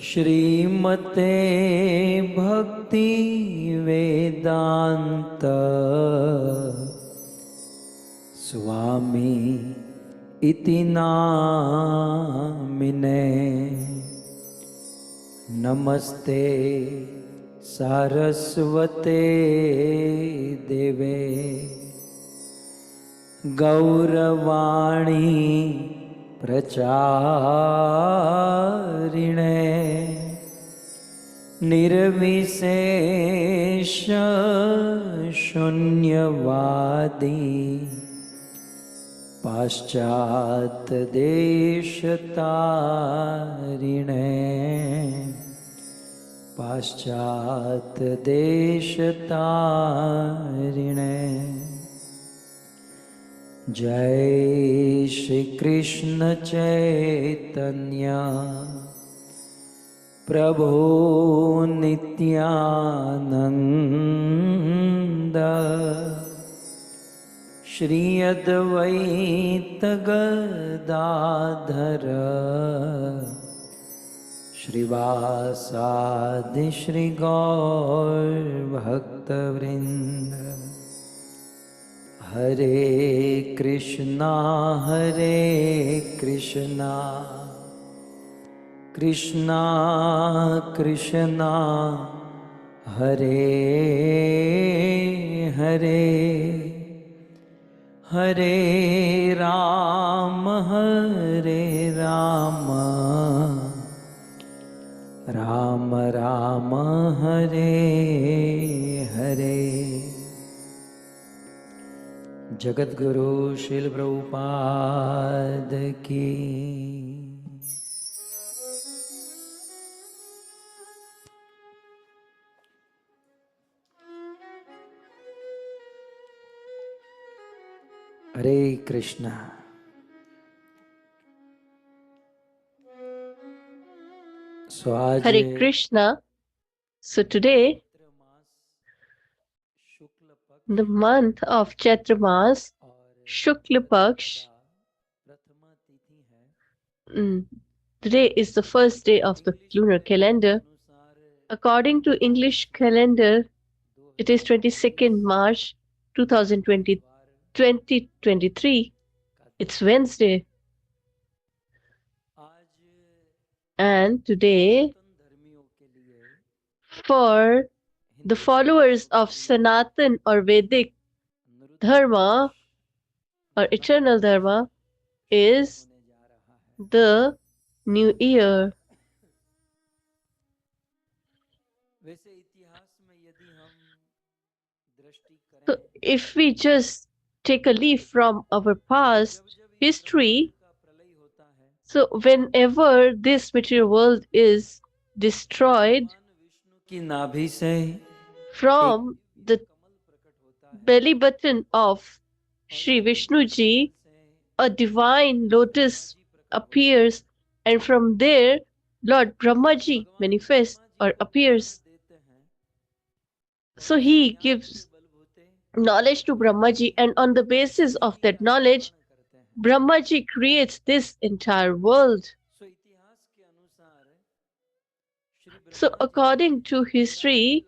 श्रीमते भक्ति वेदांत स्वामी इति नामिने नमस्ते सारस्वते देवे गौरवाणी प्रचारिणे निर्विशेष शून्यवादी पाश्चात देशतारिणे पाश्चात देशतारिणे। जय श्री कृष्ण चैतन्य प्रभु नित्यानंद श्री अद्वैत गदाधर श्रीवासादि श्री गौर भक्तवृंद। हरे कृष्णा कृष्णा कृष्णा हरे हरे हरे राम राम राम हरे हरे। जगत गुरु श्रील प्रभुपाद की। हरे Krishna. Hare Krishna. So today, the month of Chaitra Mas, Shukla Paksh, today is the first day of the lunar calendar. According to English calendar, it is 22nd March 2023. It's Wednesday. And today, for the followers of Sanatan or Vedic Dharma or eternal Dharma, is the new year. So if we just take a leaf from our past history, so whenever this material world is destroyed, from the belly button of Sri Vishnuji, a divine lotus appears, and from there Lord Brahmaji manifests or appears. So he gives knowledge to Brahmaji, and on the basis of that knowledge, Brahmaji creates this entire world. So according to history,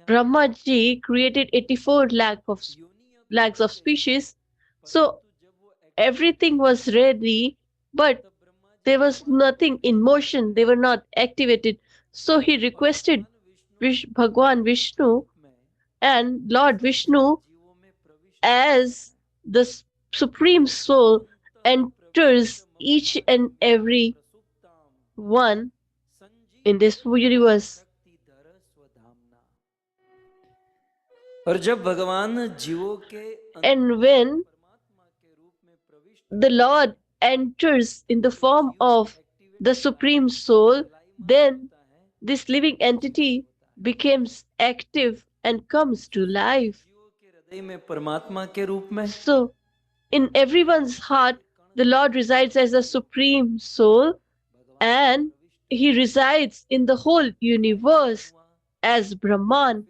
Brahmaji created 84 lakhs of species. So everything was ready, but there was nothing in motion. They were not activated. So he requested Bhagwan Vishnu, and Lord Vishnu, as the Supreme Soul, enters each and every one in this universe. And when the Lord enters in the form of the Supreme Soul, then this living entity becomes active and comes to life. So, in everyone's heart, the Lord resides as a Supreme Soul, and he resides in the whole universe as Brahman.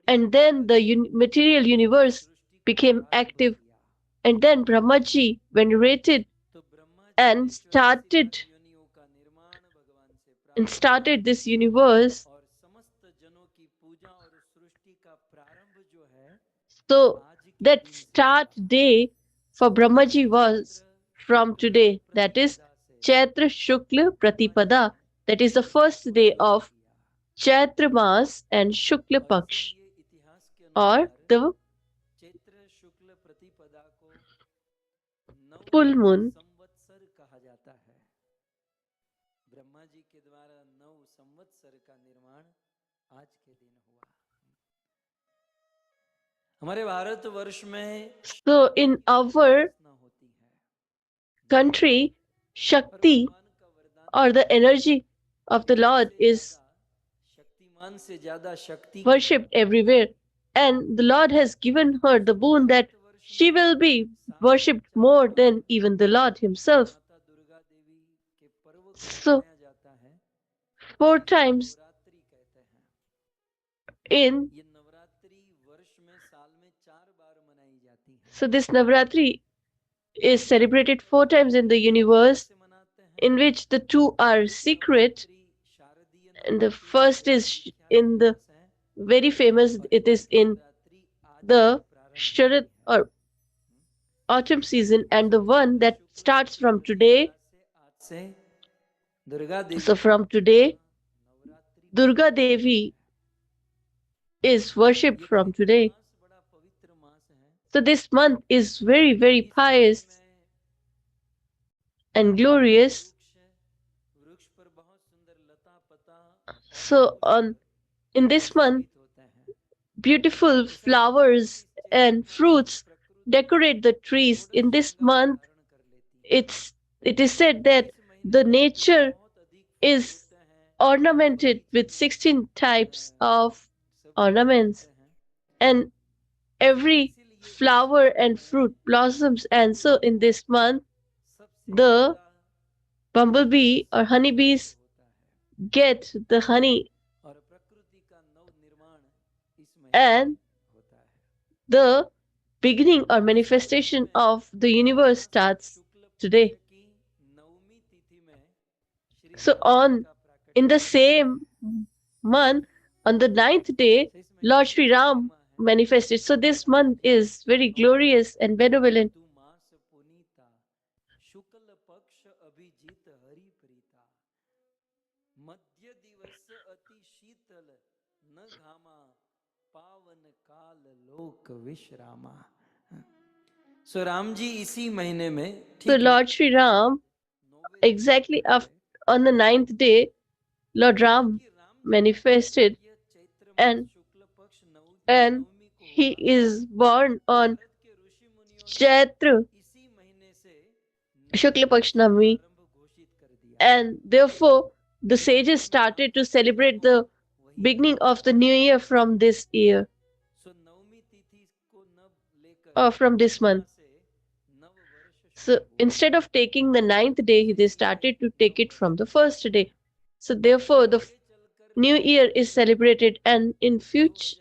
And then the material universe became active, and then Brahmaji venerated and started this universe. So that start day for Brahmaji was from today, that is Chaitra Shukla Pratipada, that is the first day of Chaitra Mas and Shukla Paksh, or the full moon. Brahma ji के द्वारा 9 संवत्सर का निर्माण आज के दिन हुआ। हमारे भारत वर्ष में So in our country, Shakti or the energy of the Lord is Shaktimaan से ज्यादा शक्ति worshipped everywhere. And the Lord has given her the boon that she will be worshipped more than even the Lord Himself. So, 4 times in, so this Navratri is celebrated 4 times in the universe, in which the two are secret. And the first is in the very famous, it is in the Sharad or autumn season, and the one that starts from today. So from today, Durga Devi is worshipped from today. So this month is very, very pious and glorious. So in this month, beautiful flowers and fruits decorate the trees. In this month, it is said that the nature is ornamented with 16 types of ornaments, and every flower and fruit blossoms. And so in this month, the bumblebee or honeybees get the honey, and the beginning or manifestation of the universe starts today. So in the same month, on the 9th day, Lord Sri Ram manifested. So this month is very glorious and benevolent. So Ram ji इसी महीने में So Lord Sri Ram, exactly on the 9th day, Lord Ram manifested, and he is born on Chaitra Shukla Pakshnami, and therefore the sages started to celebrate the beginning of the new year from this year, or from this month. So instead of taking the 9th day, they started to take it from the first day. So therefore the new year is celebrated, and in future,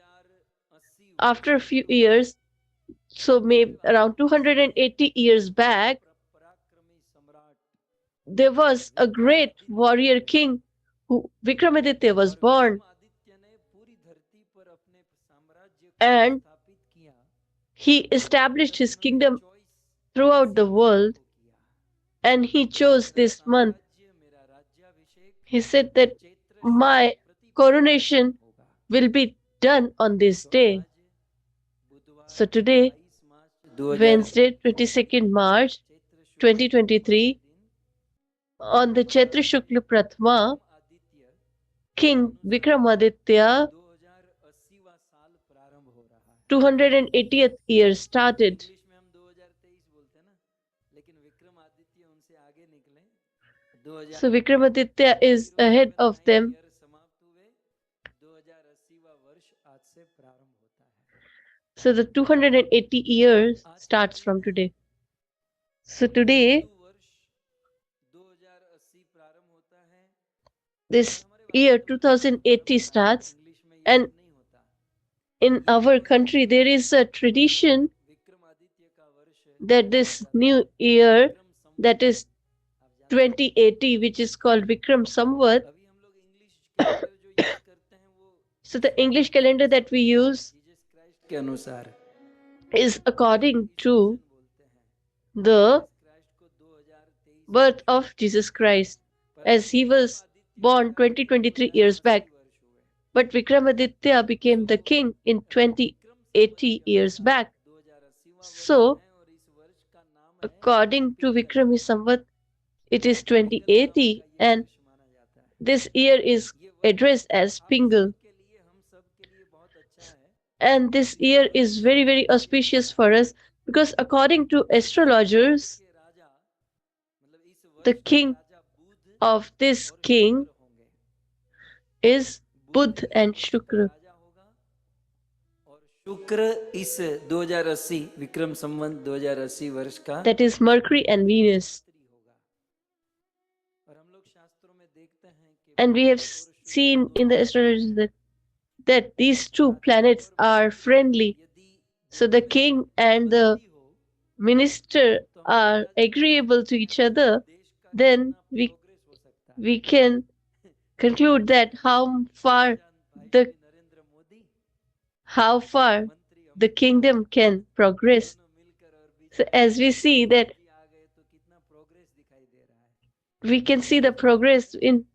after a few years, so maybe around 280 years back, there was a great warrior king who Vikramaditya was born, and he established his kingdom throughout the world, and he chose this month. He said that my coronation will be done on this day. So today, Wednesday, 22nd March 2023, on the Chaitra Shukla Prathama, King Vikramaditya 280th year started. So Vikramaditya is ahead of them. So the 280 years starts from today. So today, this year 2080 starts, and in our country there is a tradition that this new year, that is 2080, which is called Vikram Samvat. अभी हम लोग English calendar जो use करते हैं वो So the English calendar that we use Jesus Christ के अनुसार is according to बोलते हैं the क्राइस्ट को 2023 birth of Jesus Christ, as he was born 2023 years back. वर्ष हुए But Vikramaditya became the king in 2080 years back. 2080वां वर्ष So, है और इस वर्ष का नाम है according to Vikrami Samvat, it is 2080, ये and वर्ष माना जाता है this year is ये वर्ष addressed as Pingal. के लिए हम सब के लिए बहुत अच्छा है And this year is very, very auspicious for us because, according to astrologers, के राजा मतलब इस the वर्ष king Raja Budh of this king होंगे is Budh and Shukra. राजा होगा और शुक्र इस 2080 विक्रम संवत 2080 वर्ष का That is Mercury and Venus. होगा और हम लोग शास्त्रों में देखते हैं कि And we have seen in the astrologers that these two planets are friendly. So the king and the minister are agreeable to each other. Then we can conclude that the how far the kingdom can progress. So as we see that we can see the progress in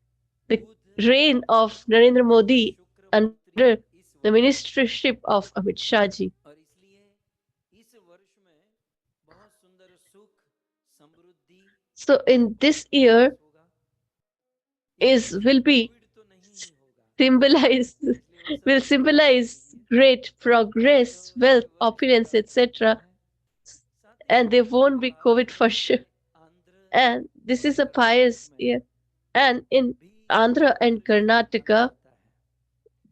the reign of Narendra Modi under the ministership of Amit Shah ji. और इसलिए इस वर्ष में बहुत सुंदर सुख समृद्धि So in this year will be symbolized will symbolize great progress, wealth, opulence, etc. And there won't be COVID for sure. And this is a pious year. And in Andhra and Karnataka,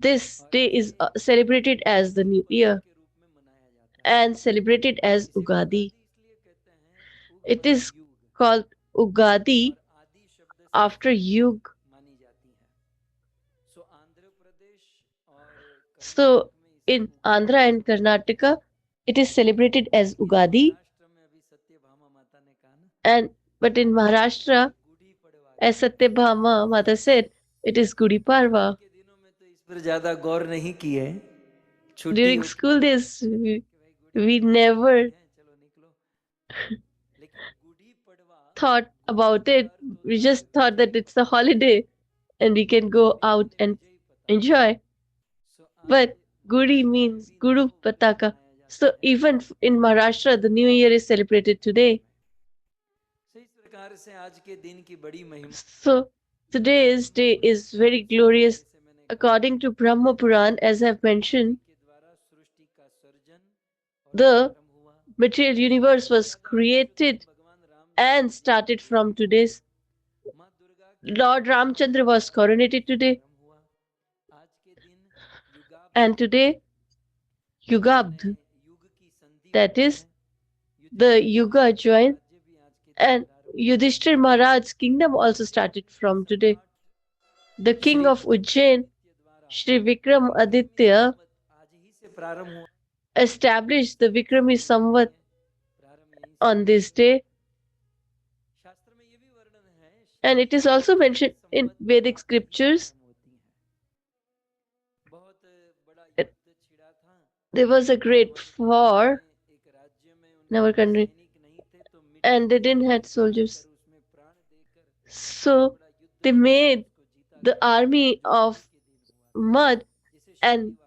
this day is celebrated as the New Year and celebrated as Ugadi. It is called Ugadi after Yug. So in Andhra and Karnataka, it is celebrated as Ugadi. But in Maharashtra, as Satyabhama Mata said, it is Gudi Parva. ज़्यादा गौर नहीं की है During school days, we never thought about it. We just thought that it's a holiday and we can go out and enjoy. But Gudi means Guru Pataka. So even in Maharashtra, the New Year is celebrated today. So today's day is very glorious. According to Brahma Puran, as I've mentioned, the material universe was created and started from today's. Lord Ramchandra was coronated today. And today, Yugabd, that is, the Yuga joined, and Yudhishthir Maharaj's kingdom also started from today. The king of Ujjain, Shri Vikram Aditya, established the Vikrami Samvat on this day. And it is also mentioned in Vedic scriptures. There was a great war in our country, and they didn't have soldiers. So they made the army of mud and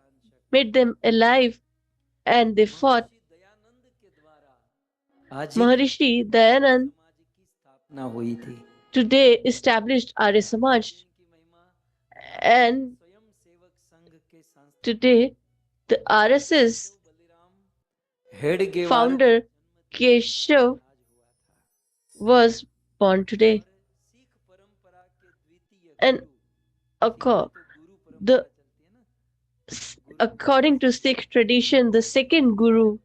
made them alive, and they fought. Maharishi Dayanand today established Arya Samaj, and today the RSS founder Keshav was born today. And according to Sikh tradition, the second Guru,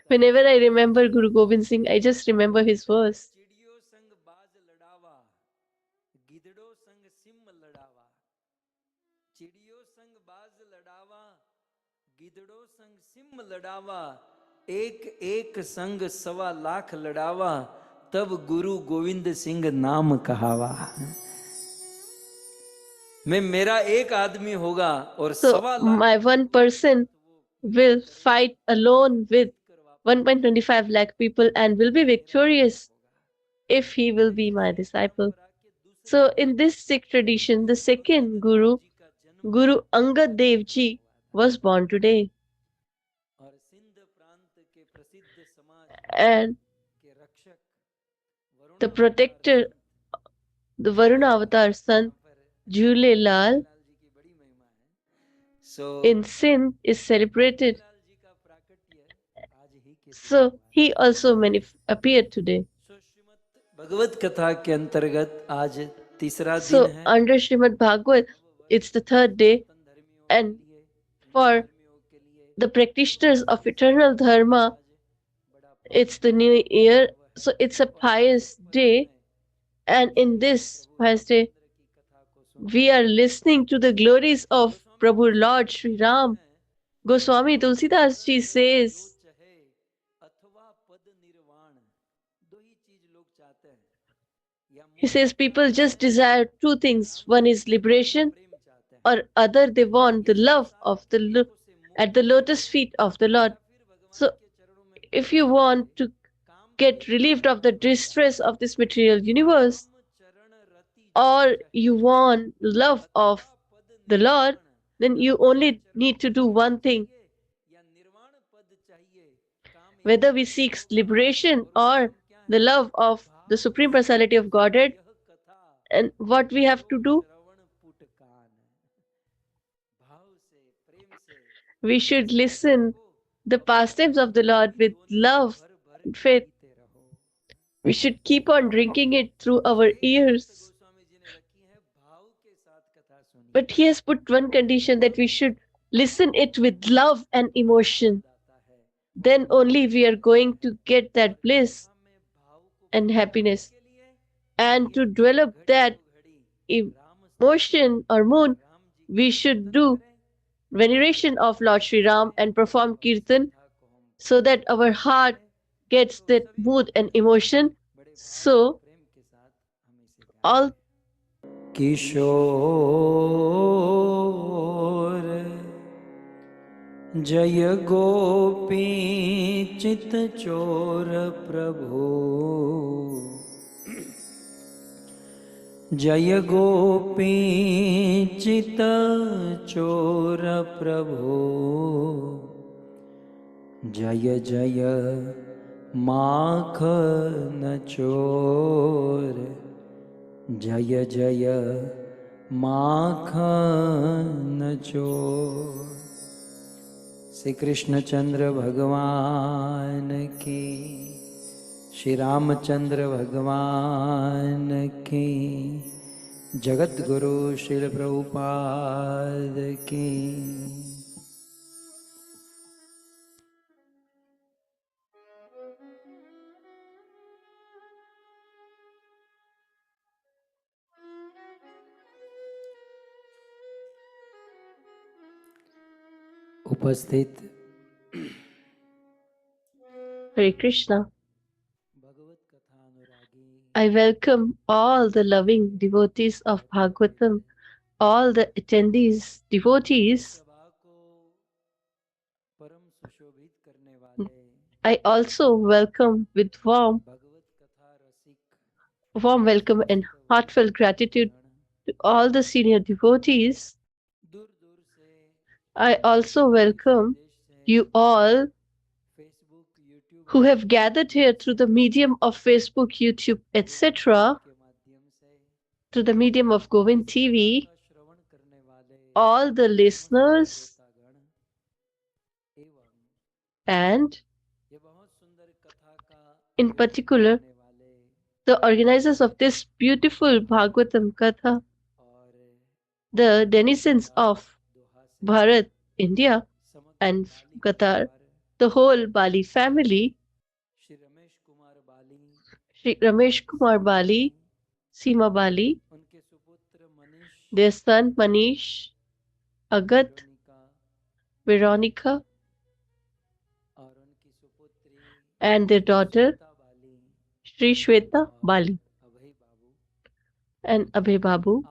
whenever I remember Guru Gobind Singh, I just remember his verse. एक एक संग 1.25 लाख लड़ावा, तब गुरु गोविंद सिंह नाम कहावा। मैं मेरा एक आदमी होगा और So 1.25 lakh my one person will fight alone with 1.25 lakh people and will be victorious if he will be my disciple. So in this Sikh tradition, the second Guru, Guru Angad Dev Ji, was born today. और सिंध प्रांत के प्रसिद्ध समाज And के रक्षक the protector, the Varuna Avatar son, Jule Lal, Lal ji की बड़ी महिमा है। सो in Sindh is celebrated. Lal ji का प्राकट्य आज ही के दिन So हुआ है। he also appeared today. सो श्रीमद् भगवत कथा के अंतर्गत आज तीसरा दिन So है। under Srimad Bhagavad, it's the third day, and for the practitioners of eternal dharma, it's the new year. So it's a pious day, and in this pious day, we are listening to the glories of Prabhu Lord Sri Ram. Goswami Tulsidas Ji says, अथवा पद निर्वाण, दो ही चीज लोग चाहते हैं, या he says people just desire two things. One is liberation, or other they want the love of at the lotus feet of the Lord. So if you want to get relieved of the distress of this material universe, or you want love of the Lord, then you only need to do one thing. Whether we seek liberation or the love of the Supreme Personality of Godhead, and what we have to do, we should listen the pastimes of the Lord with love and faith. We should keep on drinking it through our ears. But he has put one condition, that we should listen it with love and emotion. Then only we are going to get that bliss and happiness. And to develop that emotion or mood, we should do veneration of Lord Sri Ram and perform kirtan, so that our heart gets that mood and emotion. So all किशोर जय गोपी चित चोर प्रभु, जय गोपी चित चोर प्रभु, जय जय माखन चोर, जय जय माखन चोर। श्री कृष्णचंद्र भगवान की, श्री रामचंद्र भगवान की, जगत गुरु श्रील प्रभुपाद की। उपस्थित Hare Krishna. I welcome all the loving devotees of Bhagavatam, all the attendees, devotees. I also welcome with warm welcome and heartfelt gratitude to all the senior devotees. I also welcome you all who have gathered here through the medium of Facebook, YouTube, etc., through the medium of Govind TV, all the listeners, and in particular, the organizers of this beautiful Bhagavatam Katha, the denizens of Bharat, India, and Qatar, the whole Bali family, Shri Ramesh Kumar Bali, Seema Bali, their son Manish, Agat, Veronica, and their daughter Shri Shweta Bali and Abhay Babu.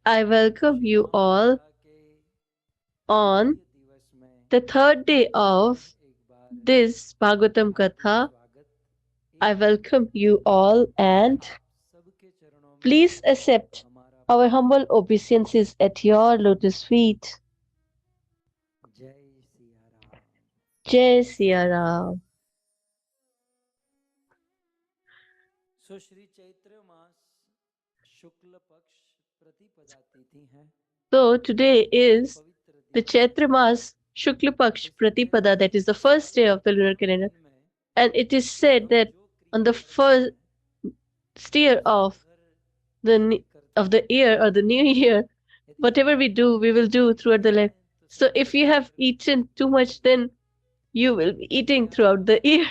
I welcome you all on the third day of this Bhagavatam Katha. I welcome you all and please accept our humble obeisances at your lotus feet. Jai Siya Ram. सो श्री चैत्र मास शुक्ल पक्ष प्रतिपदा तिथि है So today is the Chaitra Mas Shukla Paksh Pratipada, that is the first day of the lunar calendar. And it is said that on the first year of the year or the new year, whatever we do, we will do throughout the life. So if you have eaten too much, then you will be eating throughout the year.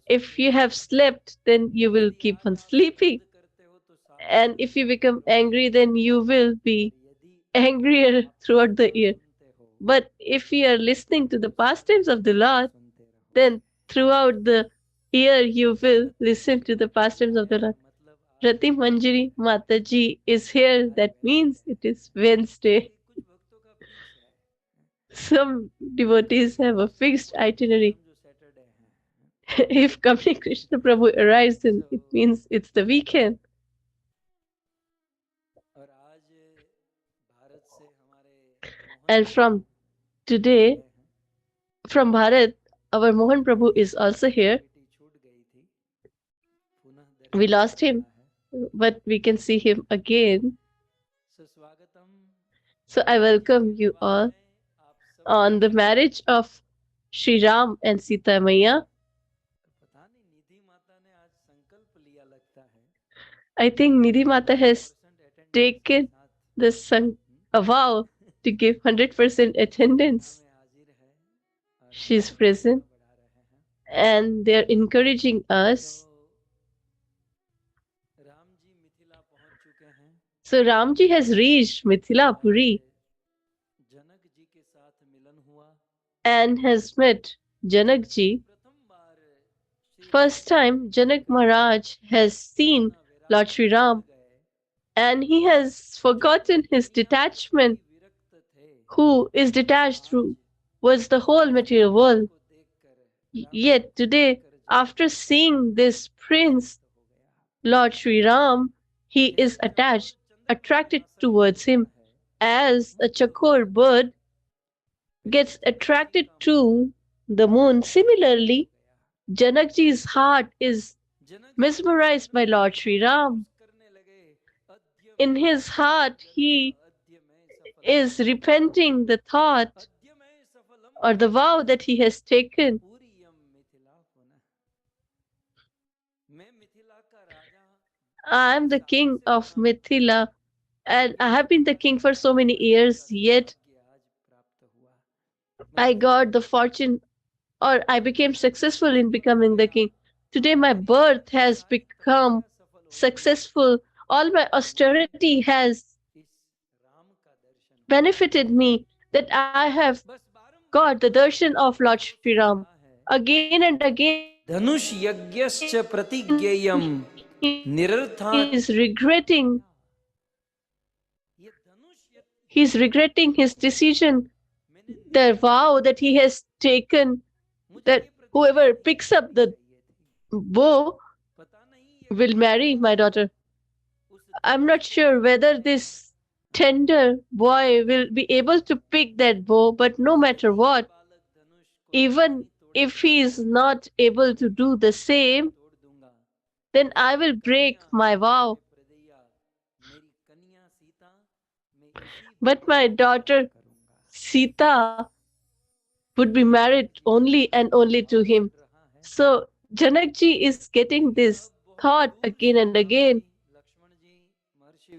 If you have slept, then you will keep on sleeping. And if you become angry, then you will be angrier throughout the year. But if you are listening to the pastimes of the Lord, then throughout the year you will listen to the pastimes of the Lord. Rati Manjari Mataji is here. That means it is Wednesday. Some devotees have a fixed itinerary. If Kamli Krishna Prabhu arrives, then it means it's the weekend. And from today, from Bharat, our Mohan Prabhu is also here. We lost him, but we can see him again. So I welcome you all on the marriage of Sri Ram and Sita Maya. I think Nidhi Mata has taken a vow to give 100% attendance. She's present and they're encouraging us. So Ramji has reached Mithila Puri and has met Janakji. First time Janak Maharaj has seen Lord Sri Ram and he has forgotten his detachment. Who is detached through was the whole material world. Yet today, after seeing this prince, Lord Sri Ram, he is attached, attracted towards him as a chakor bird gets attracted to the moon. Similarly, Janakji's heart is mesmerized by Lord Sri Ram. In his heart, he is repenting the thought or the vow that he has taken. I am the king of Mithila and I have been the king for so many years, yet I got the fortune or I became successful in becoming the king. Today my birth has become successful. All my austerity has benefited me that I have got the darshan of Lord Sri Ram. Again and again Dhanush यज्ञश्च प्रतिज्ञेयम् निरर्थात् he's regretting his decision, the vow that he has taken, that whoever picks up the bow will marry my daughter. I'm not sure whether this tender boy will be able to pick that bow, but no matter what, even if he is not able to do the same, then I will break my vow. But my daughter Sita would be married only and only to him. So Janakji is getting this thought again and again.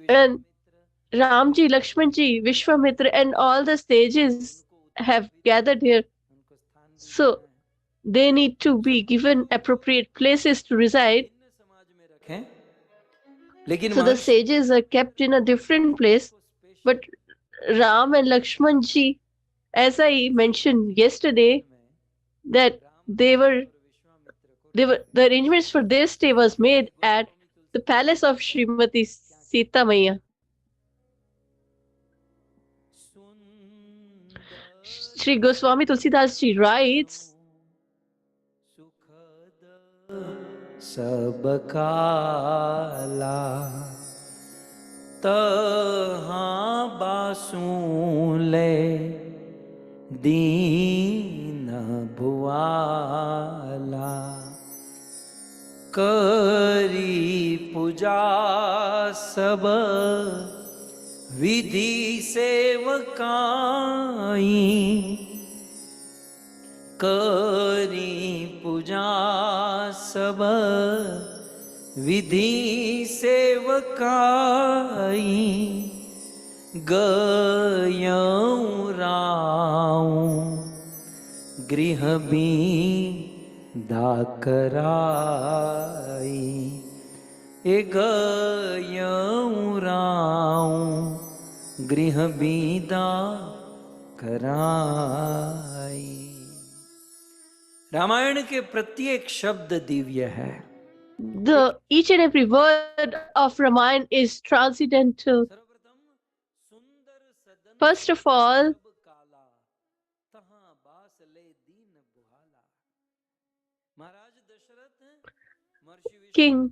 And Ramji, Lakshmanji, Vishwamitra, and all the sages have gathered here. So they need to be given appropriate places to reside. So the sages are kept in a different place, but Ram and Lakshmanji as I mentioned yesterday, that the arrangements for their stay was made at the palace of Srimati Sita Maya. Sri Goswami Tulsidas ji writes, सब काला तहाँ बासूले दीन भुआला करी पूजा सब विधि सेवकाई करी पूजा सब विधि सेवकाई गयऊँ राऊँ गृह दाकराई ए गयऊँ राऊँ गृह बीदा कराई। रामायण के प्रत्येक शब्द दिव्य है। each and every word of Ramayana is transcendental. First of all, King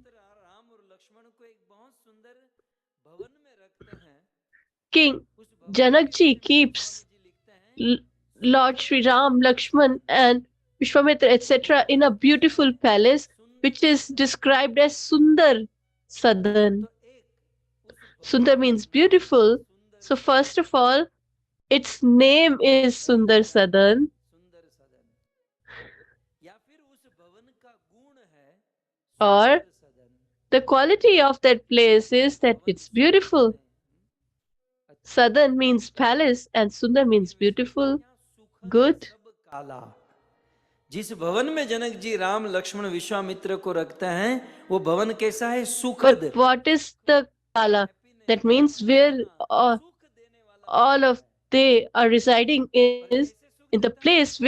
Janak ji keeps Lord Sri Ram, Lakshman, and Vishwamitra, etc., in a beautiful palace which is described as Sundar Sadan. Sundar means beautiful. So, first of all, its name is Sundar Sadan. Or the quality of that place is that it's beautiful. Sadan means palace and Sundar means beautiful, good. जिस भवन में जनक जी राम लक्ष्मण विश्वामित्र को रखते हैं वो भवन कैसा है? सुखद। But what is the kala? That means where all of they are residing is in the place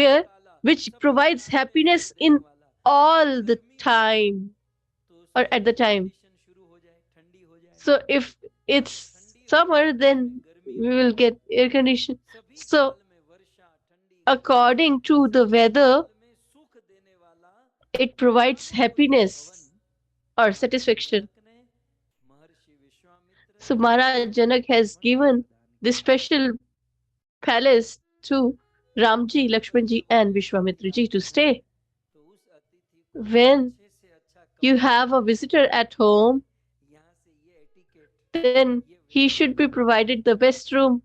which provides happiness in all the time or at the time. So if it's summer, then we will get air condition. So according to the weather, it provides happiness or satisfaction. So Maharaj Janak has given this special palace to Ramji, Lakshmanji and Vishwamitraji to stay. When you have a visitor at home, then he should be provided the best room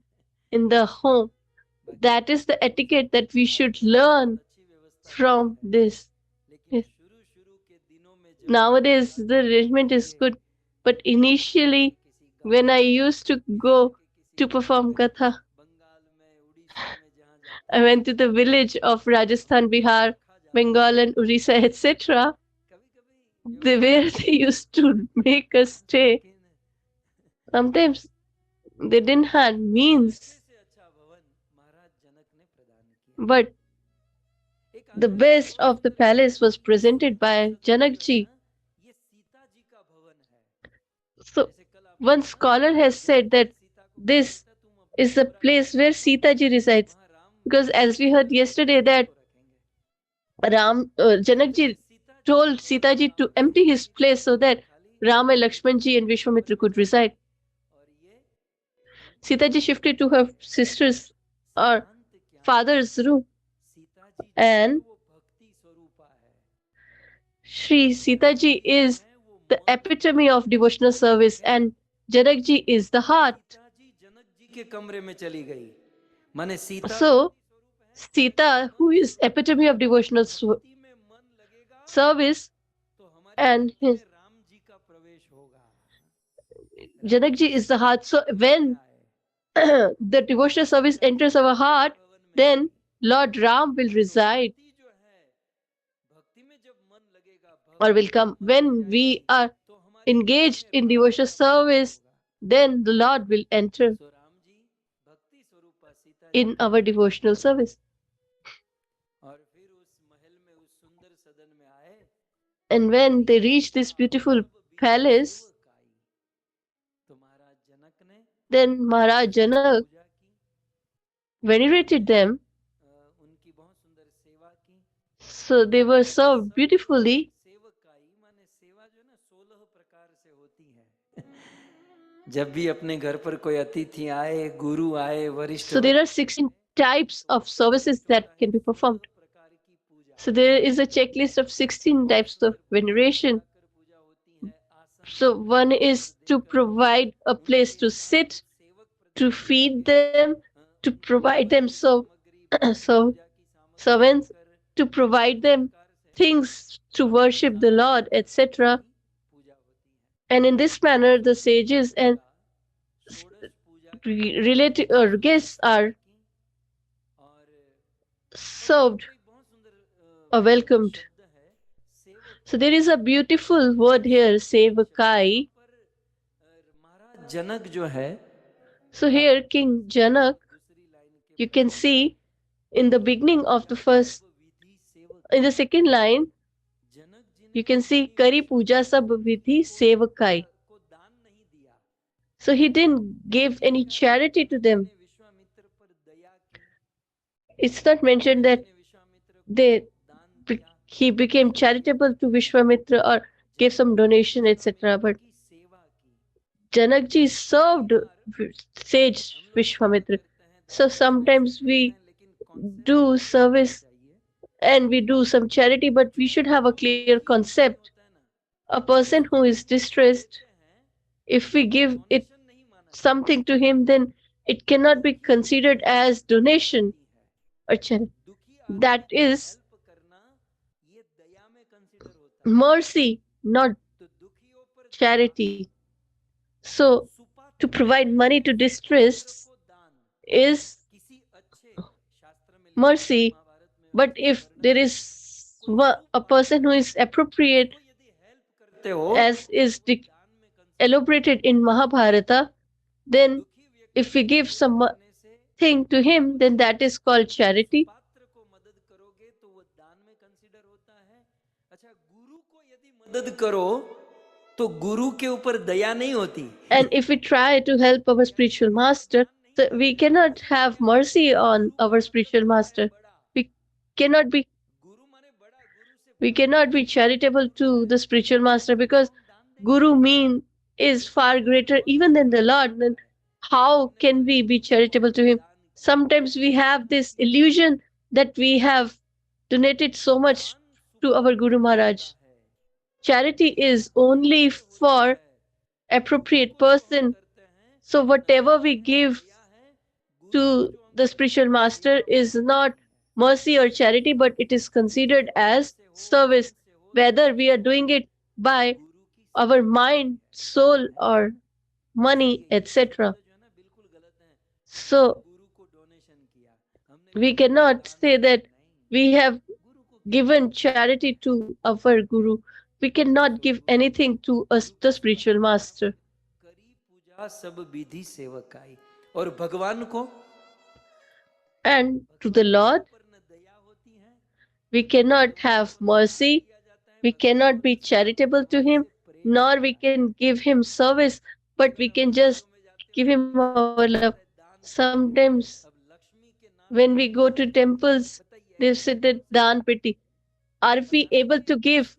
in the home. That is the etiquette that we should learn from this. Yes. Nowadays, the arrangement is good, but initially, when I used to go to perform Katha, I went to the village of Rajasthan, Bihar, Bengal, and Orissa, etc. Where they used to make us stay. Sometimes they didn't have means, but the best of the palace was presented by Janakji. So, one scholar has said that this is the place where Sita ji resides, because as we heard yesterday that Janakji told Sita ji to empty his place so that Ram and Lakshman ji and Vishwamitra could reside. Sita ji shifted to her sister's or father's room, and Shri Sita ji is the epitome of devotional service and Janak ji is the heart. So, Sita, who is epitome of devotional service, and his Janak ji is the heart. So, when the devotional service enters our heart, then Lord Ram will reside or will come. When we are engaged in devotional service, then the Lord will enter. in our devotional service. और फिर उस महल में उस सुंदर सदन में आए And when they reached this beautiful palace, तो महाराज जनक ने then Maharaj Janak पूजा की, venerated them, उनकी बहुत सुंदर सेवा की। so they were served beautifully. सेवकाई माने सेवा जो ना 16 प्रकार से होती है। जब भी अपने घर पर कोई अतिथि आए, गुरु आए, वरिष्ठ So there are 16 types of services that can be performed. प्रकार की पूजा, So there is a checklist of 16 types of veneration. पूजा होती है। आसन So one is to provide a place to sit, to feed them, to provide them so servants, to provide them things to worship the Lord, etc. पूजा होती है। And in this manner, the sages and षोडश पूजा relative or guests are और served एक बहुत सुंदर or welcomed. शब्द है सेवक। So there is a beautiful word here, sevakai. महाराज जनक जो है, So here, King Janak, दूसरी लाइन के you can see in the beginning of the first, विधि सेवक, in the second line, Janak ji you can see Kari Puja Sab Vidhi Sevakai. को दान नहीं दिया, So he didn't give any charity to them. Vishwamitra पर दया की, It's not mentioned that Vishwamitra they दान दिया, he became charitable to Vishwamitra or gave some donation, etc. But की सेवा की। Janakji served sage Vishwamitra. So sometimes we do service and we do some charity, but we should have a clear concept. A person who is distressed, if we give it something to him, then it cannot be considered as donation or charity. That is mercy, not charity. So to provide money to distress is mercy, but if there is a person who is appropriate as is elaborated in Mahabharata, then if we give some thing to him, then that is called charity. मदद करो तो गुरु के ऊपर दया नहीं होती। And if we try to help our spiritual master, so we cannot have mercy on our spiritual master. We cannot be charitable to the spiritual master because Guru mean is far greater even than the Lord. Then how can we be charitable to him? Sometimes we have this illusion that we have donated so much to our Guru Maharaj. Charity is only for appropriate person. So whatever we give to the spiritual master is not mercy or charity, but it is considered as service, whether we are doing it by our mind, soul, or money, etc. So we cannot say that we have given charity to our Guru. We cannot give anything to us, the spiritual master. सब विधि सेवकाई और भगवान को, and to the Lord we cannot have mercy, we cannot be charitable to him, nor we can give him service, but we can just give him our love. Sometimes when we go to temples, they say that dan peti. Are we able to give,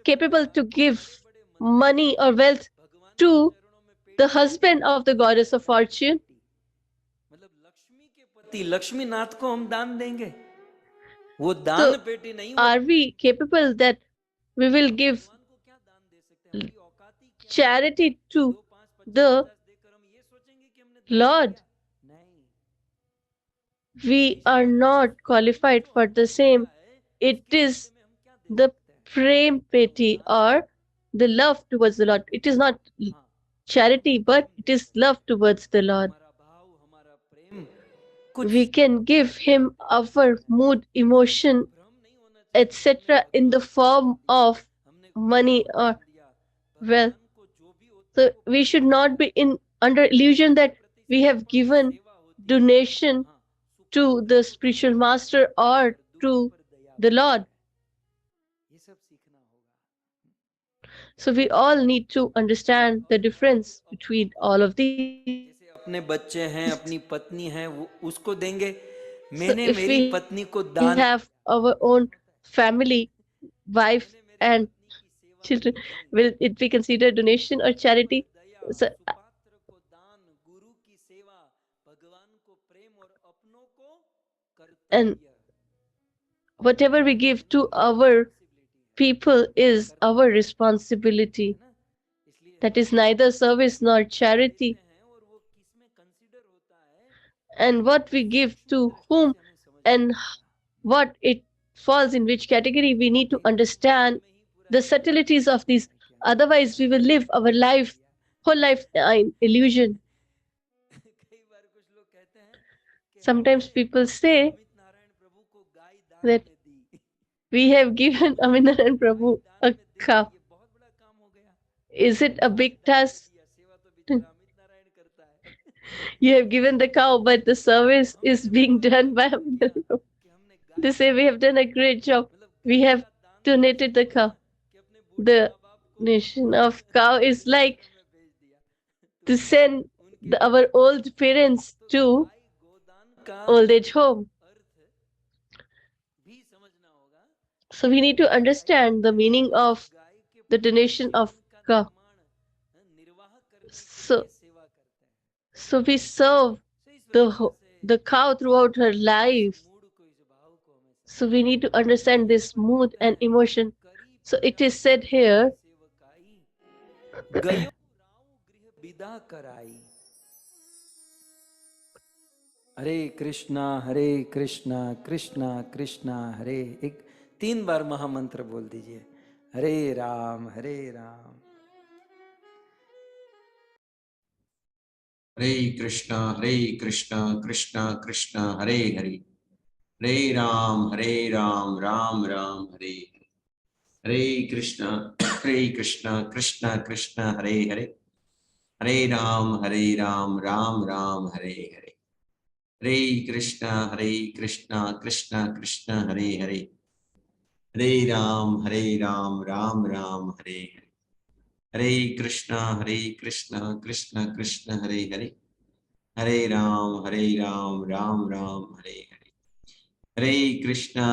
capable to give money or wealth to the husband of the goddess of fortune? मतलब लक्ष्मी के पति लक्ष्मीनाथ को हम दान देंगे, वो दान पेटी नहीं। Are we capable that we will give charity to the Lord? We are not qualified for the same. It is the prem peti or the love towards the Lord. It is not charity, but it is love towards the Lord. We can give him our mood, emotion, etc. in the form of money or wealth. So we should not be in under illusion that we have given donation to the spiritual master or to the Lord. ये सब सीखना होगा। So we all need to understand the difference between all of these. जैसे अपने बच्चे हैं, अपनी पत्नी है, वो उसको देंगे, So मैंने if मेरी we पत्नी को have दान, our own family, wife मैंने मेरी and पत्नी की सेवा children, की नहीं, will it be considered donation or charity? Daya, So सुपात्र को दान, गुरु की सेवा, भगवान को प्रेम और अपनों को and कर्तव्य, whatever we give to our people is our responsibility. है ना? इसलिए That is हम neither service nor charity. देते हैं और वो किस में कंसीडर होता है, And what we give सूक्ष्म to दृष्टि whom से हमें समझना and पड़ेगा। what it falls in which category, we need to understand में ही पूरा the जीवन subtleties of these. क्या Otherwise, we will live our life, whole life in illusion. कई बार कुछ लोग कहते हैं कि Sometimes हमने people say अमित नारायण प्रभु को गाय दान that में दी, we have given Aminan Prabhu guy a दान में दे दी, cow. ये बहुत बड़ा काम हो गया, Is it a guy big दान में task? दिया, सेवा तो बेचारा अमित नारायण करता है। You have given the cow, but the service हमने is तो being बहुत बड़ा done by काम किया Aminan Prabhu. कि हमने They guy say we have done a great job. मतलब We गाय have का दान तो ऐसा donated the हो गया cow. कि अपने बूढ़े The माँ बाप को nation of cow is like में भेज दिया, तो to send उनके our old parents तो to गाय गोदान का old age home. अर्थ भी समझना होगा। So we need to understand the meaning of गाय के the donation जीवन of का cow. निर्वाह करने के So, लिए सेवा करते हैं। so we serve तो इस प्रकार से the cow throughout her life. Mood को, इस भाव को हमें So we need to understand this mood and emotion. So it is said here, सेवकाई गयो राव गृह विदा कराई। हरे कृष्णा कृष्णा कृष्णा हरे, एक 3 बार महामंत्र बोल दीजिए, हरे राम हरे राम। हरे कृष्णा कृष्णा कृष्णा हरे हरे, हरे राम राम राम हरे हरे, हरे कृष्णा कृष्णा कृष्णा हरे हरे, हरे राम राम राम हरे हरे, हरे कृष्णा कृष्णा कृष्णा हरे हरे, हरे राम राम राम हरे हरे, हरे कृष्णा कृष्णा कृष्णा हरे हरे, हरे राम राम राम हरे हरे, हरे कृष्णा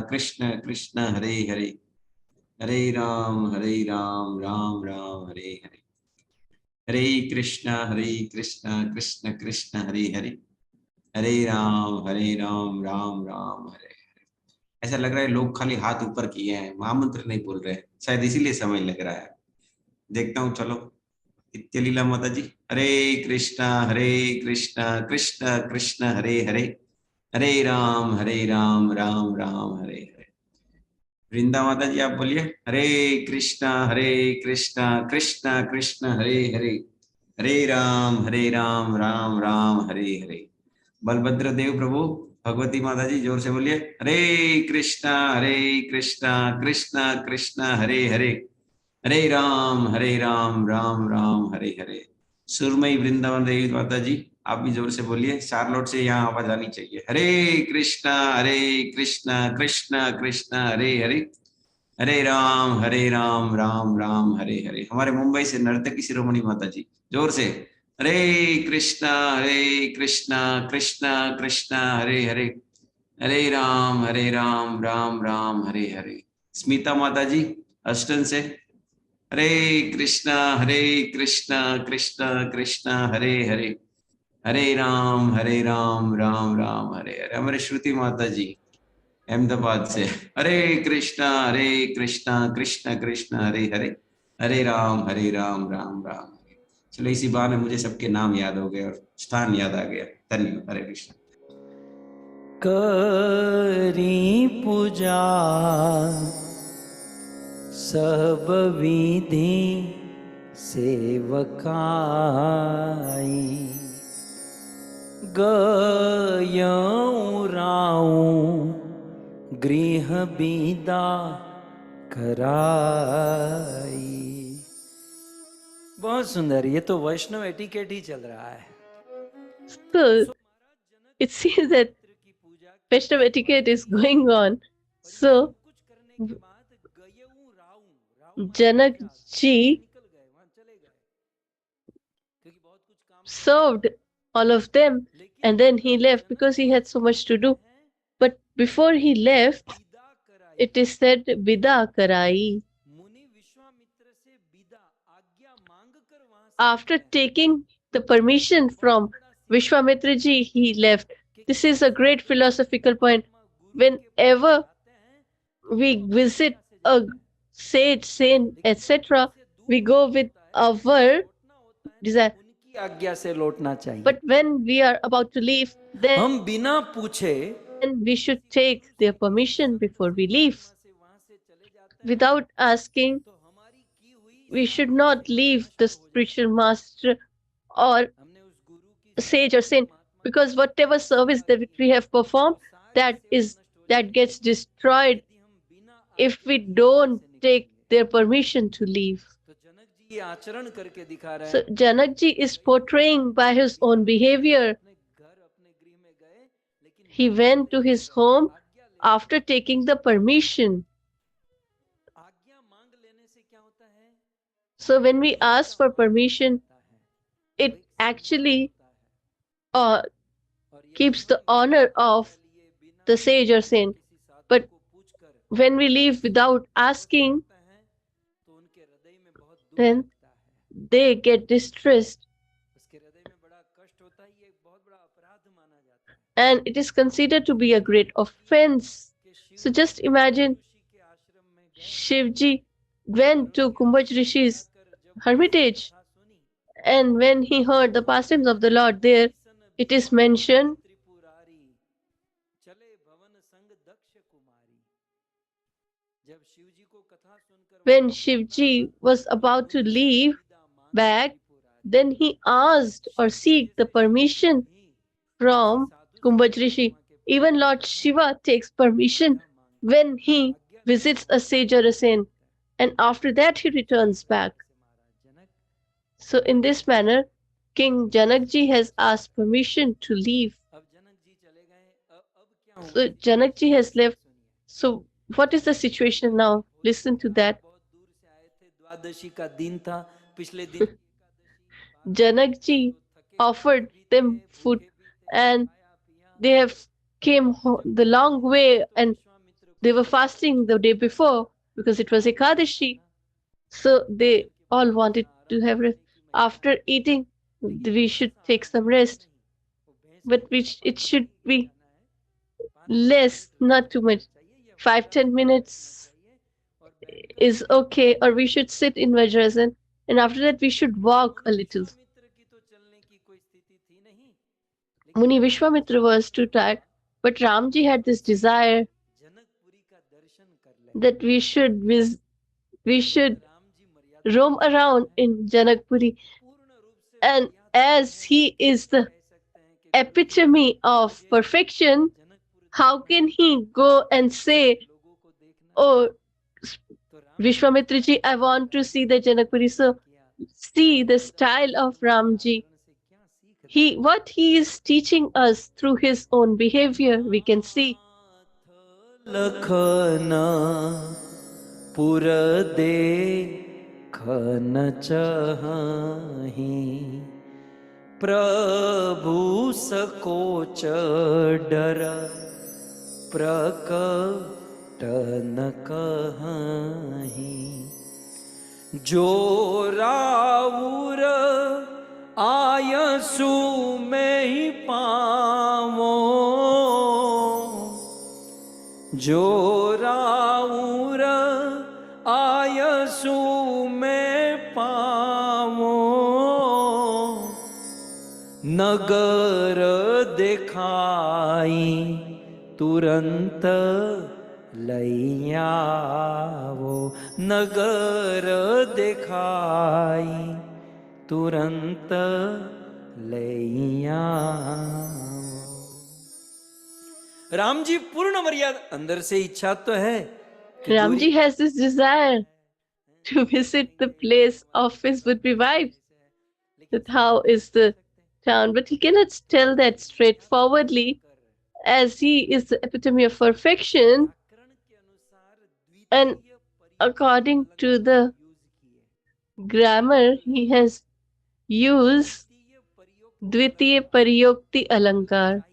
कृष्णा कृष्णा हरे हरे, हरे राम राम राम हरे हरे, हरे कृष्णा कृष्णा कृष्णा हरे हरे, हरे राम राम राम हरे हरे। ऐसा लग रहा है लोग खाली हाथ ऊपर किए हैं, महामंत्र नहीं बोल रहे, शायद इसीलिए समय लग रहा है। देखता हूँ, चलो नित्य लीला माता जी। हरे कृष्णा कृष्णा कृष्णा हरे हरे, हरे राम राम राम हरे हरे। वृंदा माता जी आप बोलिए, हरे कृष्णा कृष्णा कृष्णा हरे हरे, हरे राम राम राम हरे हरे। बलभद्र देव प्रभु, भगवती माता जी जोर से बोलिए, हरे कृष्णा कृष्णा कृष्णा हरे हरे, हरे राम राम राम हरे हरे। सुरमई वृंदावन देवी माता जी आप भी जोर से बोलिए, शार्लोट से यहाँ आवाज आनी चाहिए, हरे कृष्णा कृष्णा कृष्णा हरे हरे, हरे राम राम राम हरे हरे। हमारे मुंबई से नर्तकी शिरोमणि माता जी जोर से, हरे कृष्णा कृष्णा कृष्णा हरे हरे, हरे राम राम राम हरे हरे। स्मिता माता जी अष्टन से, हरे कृष्णा कृष्णा कृष्णा हरे हरे, हरे राम राम राम हरे हरे। हमारे श्रुति माता जी अहमदाबाद से, हरे कृष्णा कृष्णा कृष्णा हरे हरे, हरे राम राम राम हरे। चलो इसी बहाने मुझे सबके नाम याद हो गए और स्थान याद आ गया। धन्यवाद। हरे कृष्ण। करी पूजा सब विधि सेवकाई, गयऊँ राऊँ गृह विदा कराई। बहुत सुंदर, ये तो वैष्णव एटिकेट ही चल रहा है। so it seems that Vaishnava etiquette is going on. So Janak ji served all of them and then he left because he had so much to do. But before he left, it is said Vida Karai. After taking the permission from Vishwamitra ji, he left. This is a great philosophical point. Whenever we visit a sage, saint, etc., we go with our desire. उनकी आज्ञा से लौटना चाहिए. But when we are about to leave, then हम बिना पूछे we should take their permission before we leave. Without asking, we should not leave the spiritual master or sage or saint, because whatever service that we have performed, that gets destroyed if we don't take their permission to leave. So Janakji is portraying by his own behavior. He went to his home after taking the permission. So when we ask for permission, it actually keeps the honor of the sage or saint. But when we leave without asking, then they get distressed. And it is considered to be a great offense. So just imagine Shivji went to Kumbhaj Rishi's hermitage, and when he heard the pastimes of the Lord there, it is mentioned when Shivji was about to leave back, then he asked or seek the permission from Kumbhaj Rishi. Even Lord Shiva takes permission when he visits a sage or a saint, and after that he returns back. So in this manner, King Janakji has asked permission to leave. So Janakji has left. So what is the situation now? Listen to that. Janakji offered them food, and they have came the long way, and they were fasting the day before because it was Ekadashi. So they all wanted to have rest. After eating, we should take some rest, but it should be less, not too much. 5-10 minutes is okay, or we should sit in Vajrasan, and after that we should walk a little. Muni Vishwamitra was too tired, but Ramji had this desire that we should roam around in Janakpuri, and as he is the epitome of perfection, how can he go and say, oh, Vishwamitra ji, I want to see the Janakpuri. So see the style of Ramji. What he is teaching us through his own behavior, we can see. Lakhana purade khana chahi prabhu sakoch dara prakatan kahi jo raur आयसु में ही पावो जो राउर आयसु में पावो नगर दिखाई तुरंत लैयावो नगर दिखाई तुरंत लैया राम जी पूर्ण मर्यादा अंदर से इच्छा तो है Ram ji has this desire to visit the place of his would-be wife. That how is the town, but he cannot tell that straightforwardly, as he is the epitome of perfection, and according to the grammar, he has used Dvitiya Pariyokti Alankar.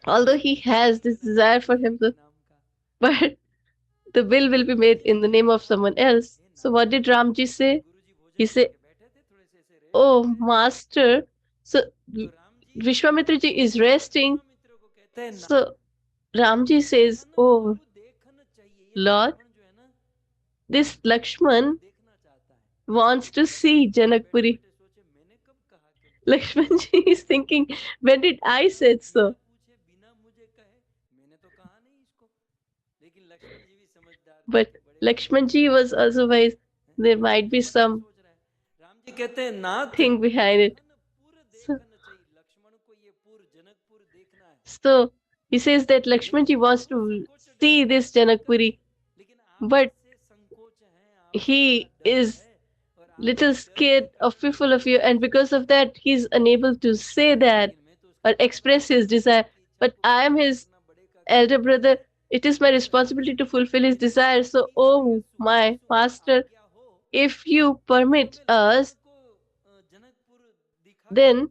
Although he has this desire for himself, but the will be made in the name of someone else. So what did Ramji say? He said, "Oh, master." So Vishwamitra ji is resting. So Ramji says, "Oh, Lord, this Lakshman wants to see Janakpuri." Lakshman ji is thinking, when did I said so? But Lakshman ji was also wise. There might be some thing behind it. So he says that Lakshman ji wants to see this Janakpuri, but he is little scared or fearful of you, and because of that he's unable to say that or express his desire. But I am his elder brother. It is my responsibility to fulfill his desire. So, oh my master, if you permit us, then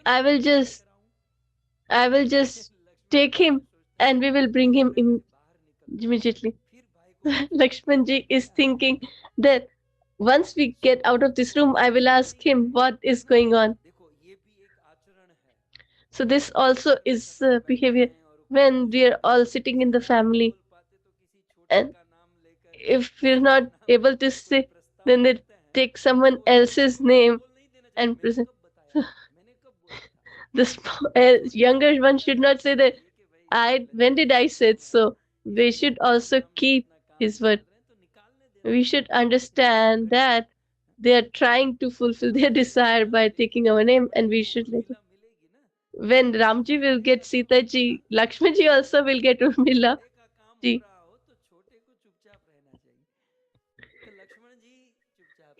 I will just I will just take him and we will bring him immediately. Lakshmanji is thinking that once we get out of this room, I will ask him what is going on. So this also is behavior when we are all sitting in the family, and if we're not able to say, then they take someone else's name and present. The younger one should not say that I when did I say so. They should also keep his word. We should understand that they are trying to fulfill their desire by taking our name, and we should let it. When Ramji will get Sita ji, Lakshman ji also will get Urmila ji.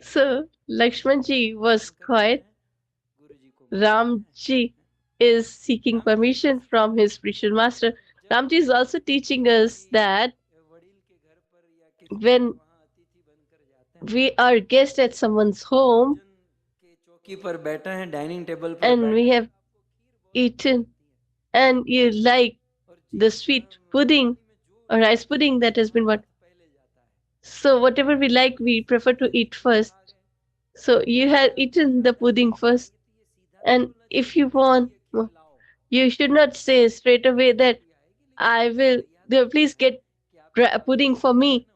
So Lakshman ji was quiet. Ramji is seeking permission from his spiritual master. Ramji is also teaching us that when we are guests at someone's home and we have eaten and you like the sweet pudding or rice pudding that has been what. So whatever we like, we prefer to eat first. So you have eaten the pudding first, and if you want, you should not say straight away that I will. Please get pudding for me.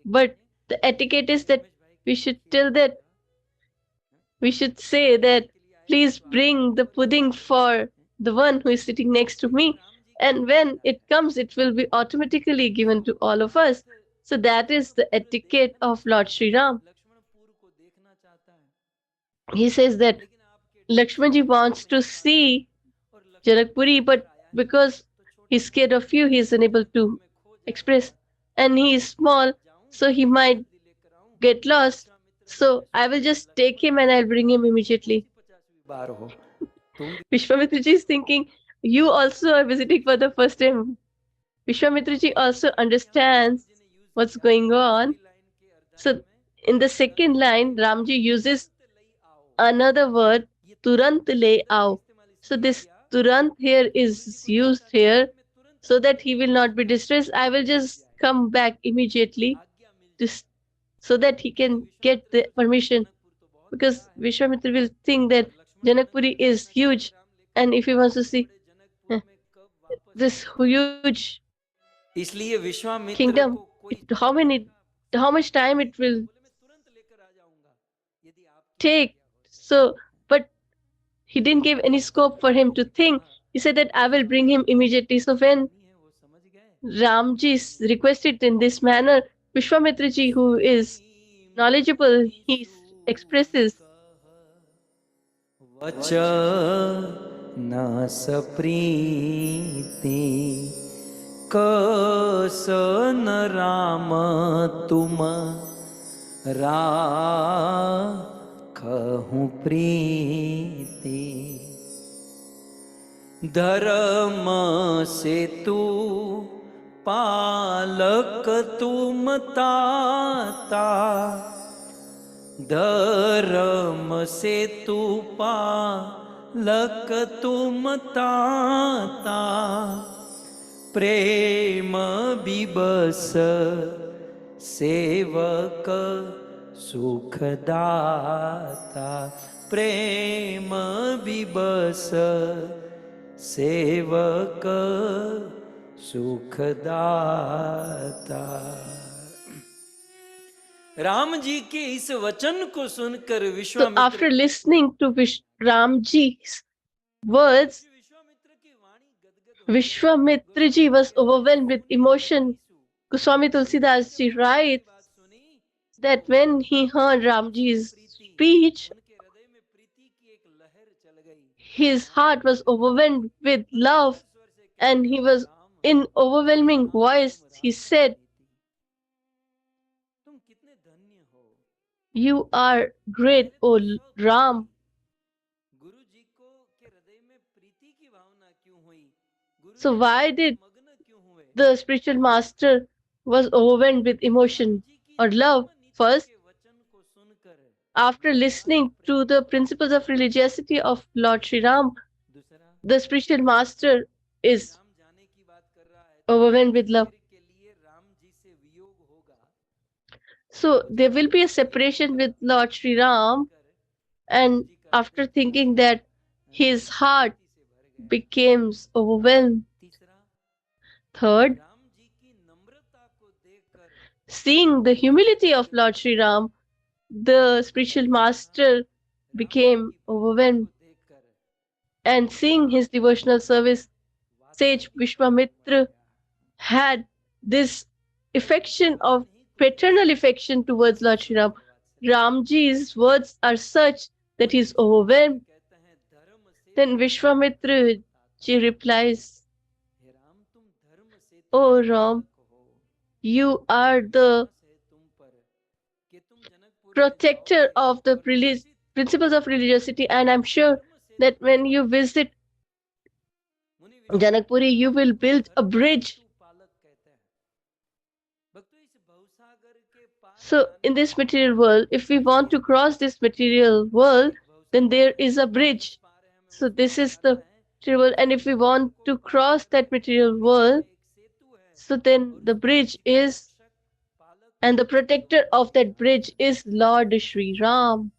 But the etiquette is that we should tell that we should say that please bring the pudding for the one who is sitting next to me. And when it comes, it will be automatically given to all of us. So that is the etiquette of Lord Sri Ram. He says that Lakshmanji wants to see Janakpuri, but because he's scared of you, he is unable to express. And he is small, so he might get lost. So I will just take him and I'll bring him immediately. Vishwamitraji is thinking, you also are visiting for the first time. Vishwamitraji also understands what's going on. So in the second line, Ramji uses another word, Turant le ao. So this Turant here is used here so that he will not be distressed. I will just come back immediately to, so that he can get the permission. Because Vishwamitra will think that Janakpuri is huge, and if he wants to see this huge kingdom, how much time it will take. So, but he didn't give any scope for him to think. He said that I will bring him immediately. So when Ramji requested in this manner, Vishwamitra ji, who is knowledgeable, he expresses वचन सप्रीति कसन राम तुम रा कहूँ प्रीति धर्म से तू पालक तुम ताता धर्म से तू पालक तुम ताता प्रेम बिबस सेवक सुखदाता प्रेम बिबस सेवक सुखदाता। राम जी के इस वचन को सुनकर So Vishwamitra after listening to Ramji's words, Vishwamitra ji was overwhelmed with emotion. Goswami Tulsidas ji writes that when he heard Ramji's speech, his heart was overwhelmed with love, and he was in overwhelming voice. He said, "You are great, O Ram." So why did the spiritual master was overwhelmed with emotion or love? First, after listening to the principles of religiosity of Lord Sri Ram, the spiritual master is overwhelmed with love. So there will be a separation with Lord Sri Ram, and after thinking that, his heart becomes overwhelmed. Third, seeing the humility of Lord Sri Ram, the spiritual master became overwhelmed. And seeing his devotional service, sage Vishwamitra had this affection of paternal affection towards Lord Sri Ram. Ramji's words are such that he is overwhelmed. Then Vishwamitra ji replies, "Oh Ram, you are the protector of the principles of religiosity, and I'm sure that when you visit Janakpuri, you will build a bridge." So in this material world, if we want to cross this material world, then there is a bridge. So this is the material world, and if we want to cross that material world, so then the bridge is, and the protector of that bridge is Lord Sri Ram.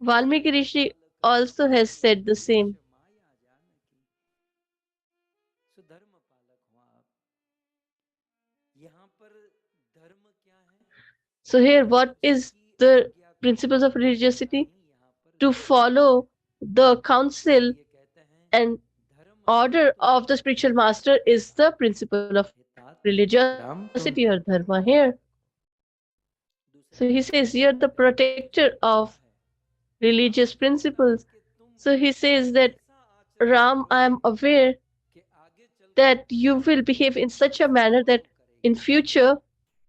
Valmiki Rishi also has said the same. So here, what is the principles of religiosity? To follow the counsel and order of the spiritual master is the principle of religiosity or dharma here. So he says, "You're the protector of religious principles." So he says that, "Ram, I am aware that you will behave in such a manner that in future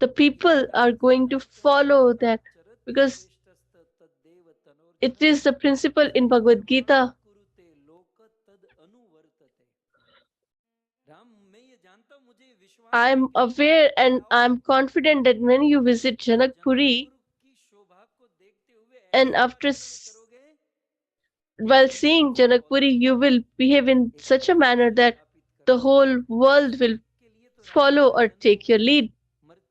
the people are going to follow that, because it is the principle in Bhagavad Gita." I'm aware and I'm confident that when you visit Janakpuri, and while seeing Janakpuri, you will behave in such a manner that the whole world will follow or take your lead.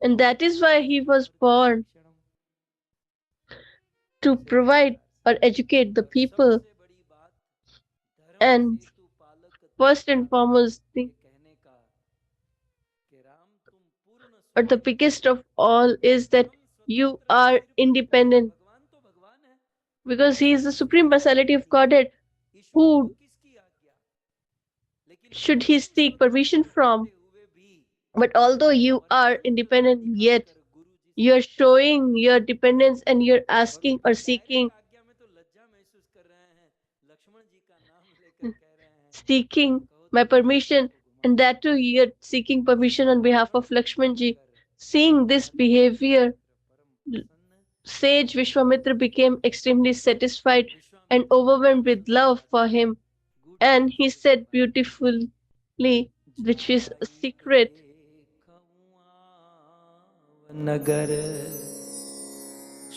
And that is why he was born, to provide or educate the people. And first and foremost, or the biggest of all, is that you are independent, because he is the supreme personality of Godhead. Who should he seek permission from? But although you are independent, yet you're showing your dependence and you're asking or seeking my permission, and that too you're seeking permission on behalf of Lakshmanji. Seeing this behavior, sage Vishwamitra became extremely satisfied and overwhelmed with love for him. And he said beautifully, which is a secret, नगर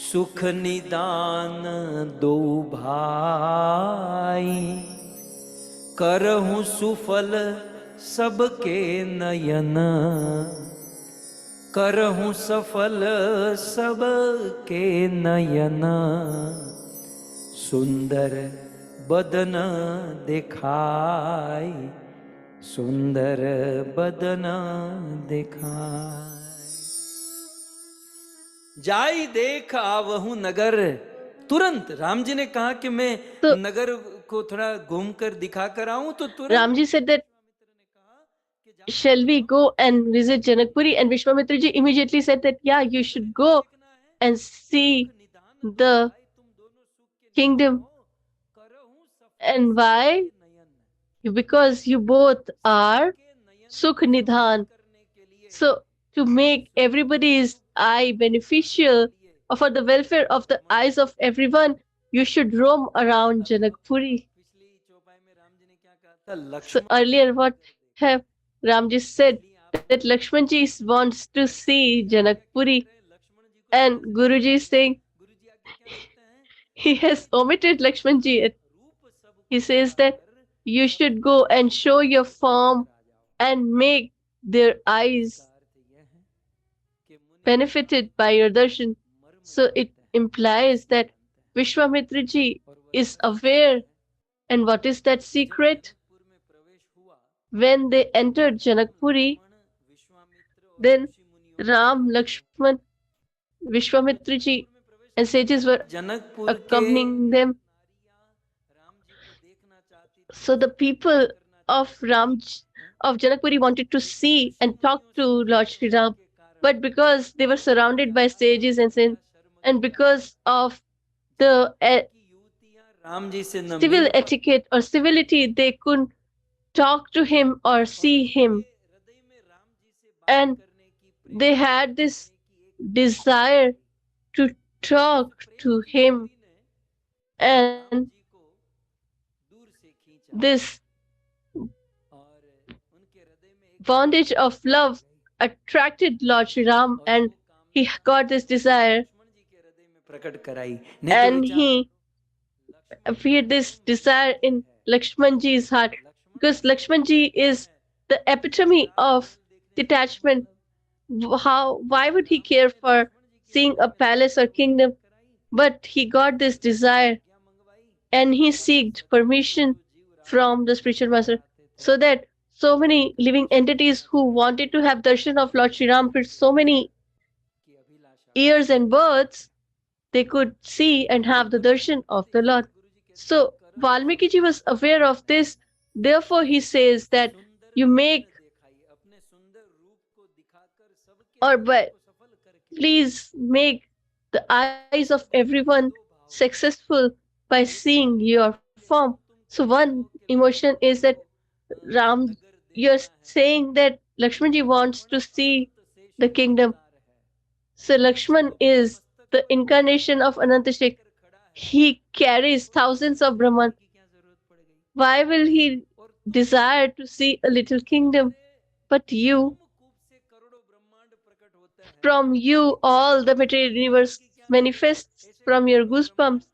सुख निदान दो भाई करहूं सुफल सबके नयन करहूं सफल सबके नयन सुंदर बदन दिखाई सुंदर बदन दिखाई जाई देख आवहूं नगर। तुरंत राम जी ने कहा कि मैं तो नगर को थोड़ा घूम कर दिखा कर आऊं, तो तुरंत Ramji said that, shall we go and visit Janakpuri? And Vishwamitra ji immediately said that, yeah, you should go and see the kingdom. And why? Because you both are Sukh Nidhan. So, to make everybody's eye beneficial, or for the welfare of the eyes of everyone, you should roam around Janakpuri. So earlier, what have Ramji said, that Lakshmanji wants to see Janakpuri, and Guruji is saying he has omitted Lakshmanji. He says that you should go and show your form and make their eyes benefited by your darshan. So it implies that Vishwamitra ji is aware. And what is that secret? When they entered Janakpuri, then Ram, Lakshman, Vishwamitra ji and sages were accompanying them. So the people of Janakpuri wanted to see and talk to Lord Sri Ram, but because they were surrounded by sages and saints, and because of the civil etiquette or civility, they couldn't talk to him or see him. And they had this desire to talk to him. And this bondage of love attracted Lord Sri Ram, and he got this desire. And he appeared this desire in Lakshmanji's heart, because Lakshmanji is the epitome of detachment. Why would he care for seeing a palace or kingdom? But he got this desire, and he sought permission from the spiritual master, so that so many living entities who wanted to have darshan of Lord Sri Ram for so many years and births, they could see and have the darshan of the Lord. So Valmiki ji was aware of this. Therefore, he says that you make, or but please make the eyes of everyone successful by seeing your form. So one emotion is that Ram, you're saying that Lakshmanji wants to see the kingdom. So Lakshman is the incarnation of Anantashek. He carries thousands of Brahman. Why will he desire to see a little kingdom? But you, from you, all the material universe manifests from your goosebumps.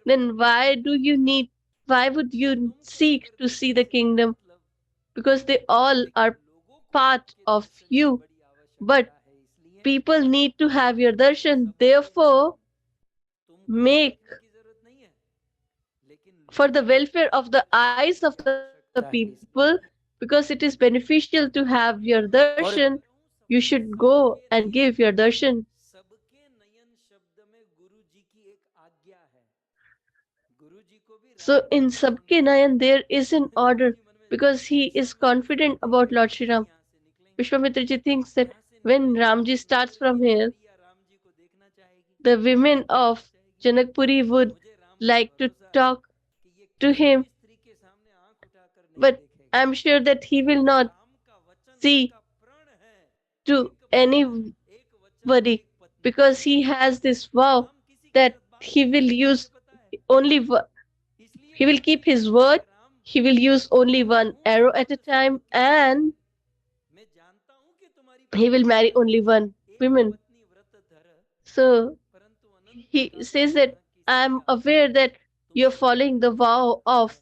Then why would you seek to see the kingdom? Because they all are part of you. But people need to have your darshan. Therefore, make, for the welfare of the eyes of the people, because it is beneficial to have your darshan, you should go and give your darshan. So in Sabke Nayan, there is an order, because he is confident about Lord Shri Ram. Vishwamitra ji thinks that when Ramji starts from here, the women of Janakpuri would like to talk to him, but I'm sure that he will not see to any worry, because he has this vow that he will use only he will keep his word, he will use only one arrow at a time, and he will marry only one woman. So he says that I'm aware that you're following the vow of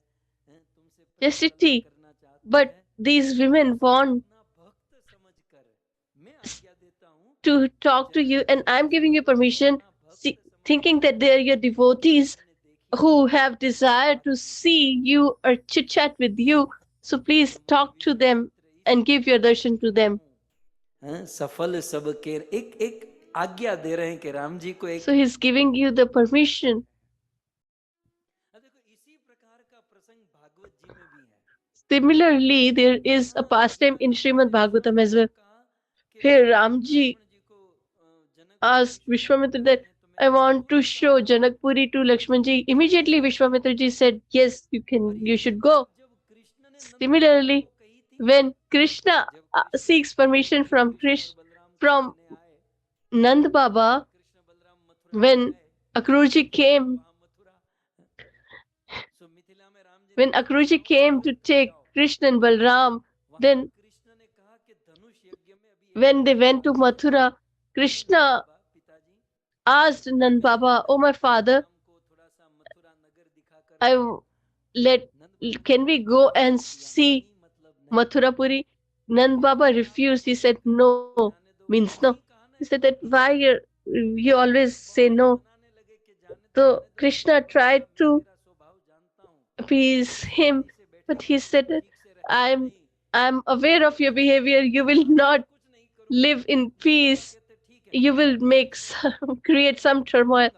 chastity, but these women want s- to talk to you, and I'm giving you permission, thinking that they are your devotees who have desire to see you or chit chat with you. So please talk to them and give your darshan to them. सफल सबके एक एक आज्ञा दे रहे हैं कि राम जी को एक So he's giving you the permission. देखो इसी प्रकार का प्रसंग भागवत जी में भी है. Similarly, there is a pastime in Srimad Bhagavatam as well. Here Ramji asked Vishwamitra that I want to show Janakpuri to Lakshmanji. Immediately Vishwamitra ji said, yes, you should go. Similarly, when Krishna seeks permission from from Nand Baba, when Akrurji came, to take Krishna and Balram, then when they went to Mathura, Krishna asked Nand Baba, "Oh my father, can we go and see Mathurapuri?" Nand Baba refused. He said, "No," means no. He said that why you always say no. So Krishna tried to appease him, but he said that I'm aware of your behavior. You will not live in peace. You will create some turmoil.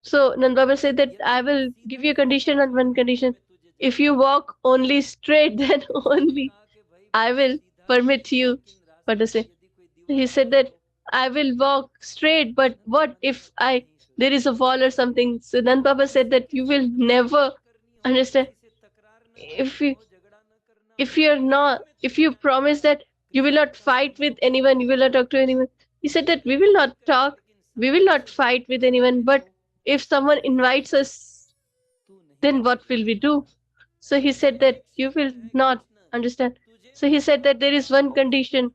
So Nand Baba said that I will give you a condition on one condition. If you walk only straight, then only I will permit you. What to say? He said that I will walk straight, but what if there is a wall or something? So Nand Baba said that you will never understand. If you if you promise that you will not fight with anyone, you will not talk to anyone. He said that we will not fight with anyone, but if someone invites us, then what will we do? So he said that you will not understand. So he said that there is one condition.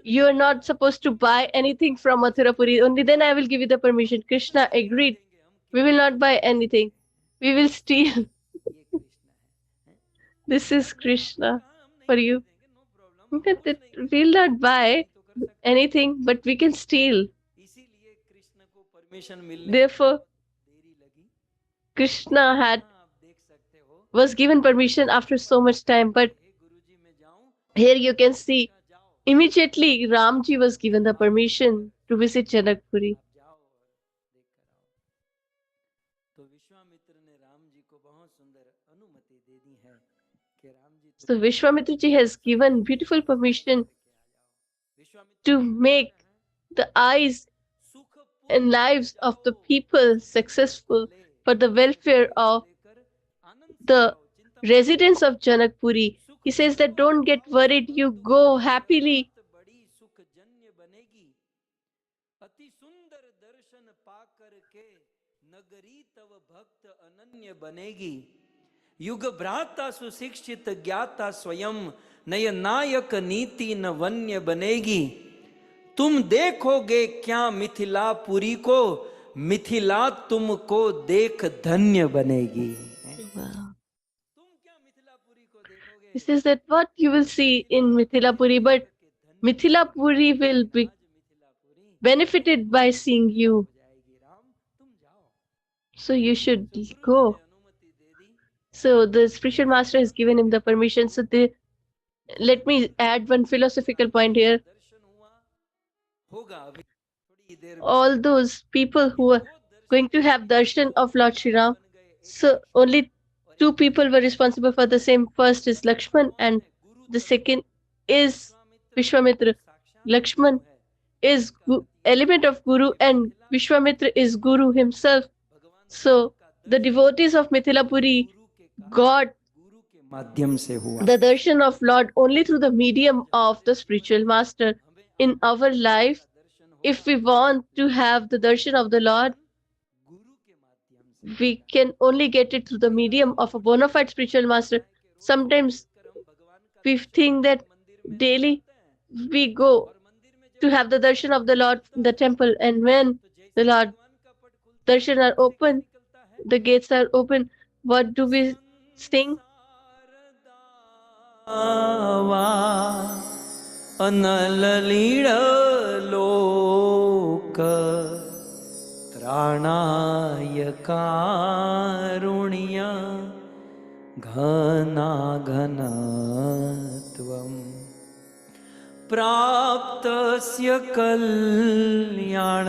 You are not supposed to buy anything from Mathurapuri. Only then I will give you the permission. Krishna agreed. We will not buy anything. We will steal. This is Krishna for you. We'll not buy anything, but we can steal. Therefore, Krishna was given permission after so much time, but here you can see immediately Ramji was given the permission to visit Janakpuri. So Vishwamitra ji has given beautiful permission to make the eyes and lives of the people successful for the welfare of the residents of Janakpuri. He says that don't get worried, you go happily. युग भ्राता सुशिक्षित ज्ञाता स्वयं नय नायक नीति न वन्य बनेगी तुम देखोगे क्या मिथिलापुरी को मिथिला तुमको देख धन्य बनेगी. He says that what you will see in Mithilapuri, but Mithilapuri will be benefited by seeing you. So you should go. So the spiritual master has given him the permission. So let me add one philosophical point here. All those people who are going to have darshan of Lord Shri Ram, so only two people were responsible for the same. First is Lakshman and the second is Vishwamitra. Lakshman is element of Guru and Vishwamitra is Guru himself. So the devotees of Mithilapuri got the darshan of Lord only through the medium of the spiritual master. In our life, if we want to have the darshan of the Lord, we can only get it through the medium of a bona fide spiritual master. Sometimes we think that daily we go to have the darshan of the Lord in the temple, and when the Lord darshan are open, the gates are open, what do we sing? अनललीळ लोक त्राणाय कारुण्य घनाघनत्वम् प्राप्तस्य कल्याण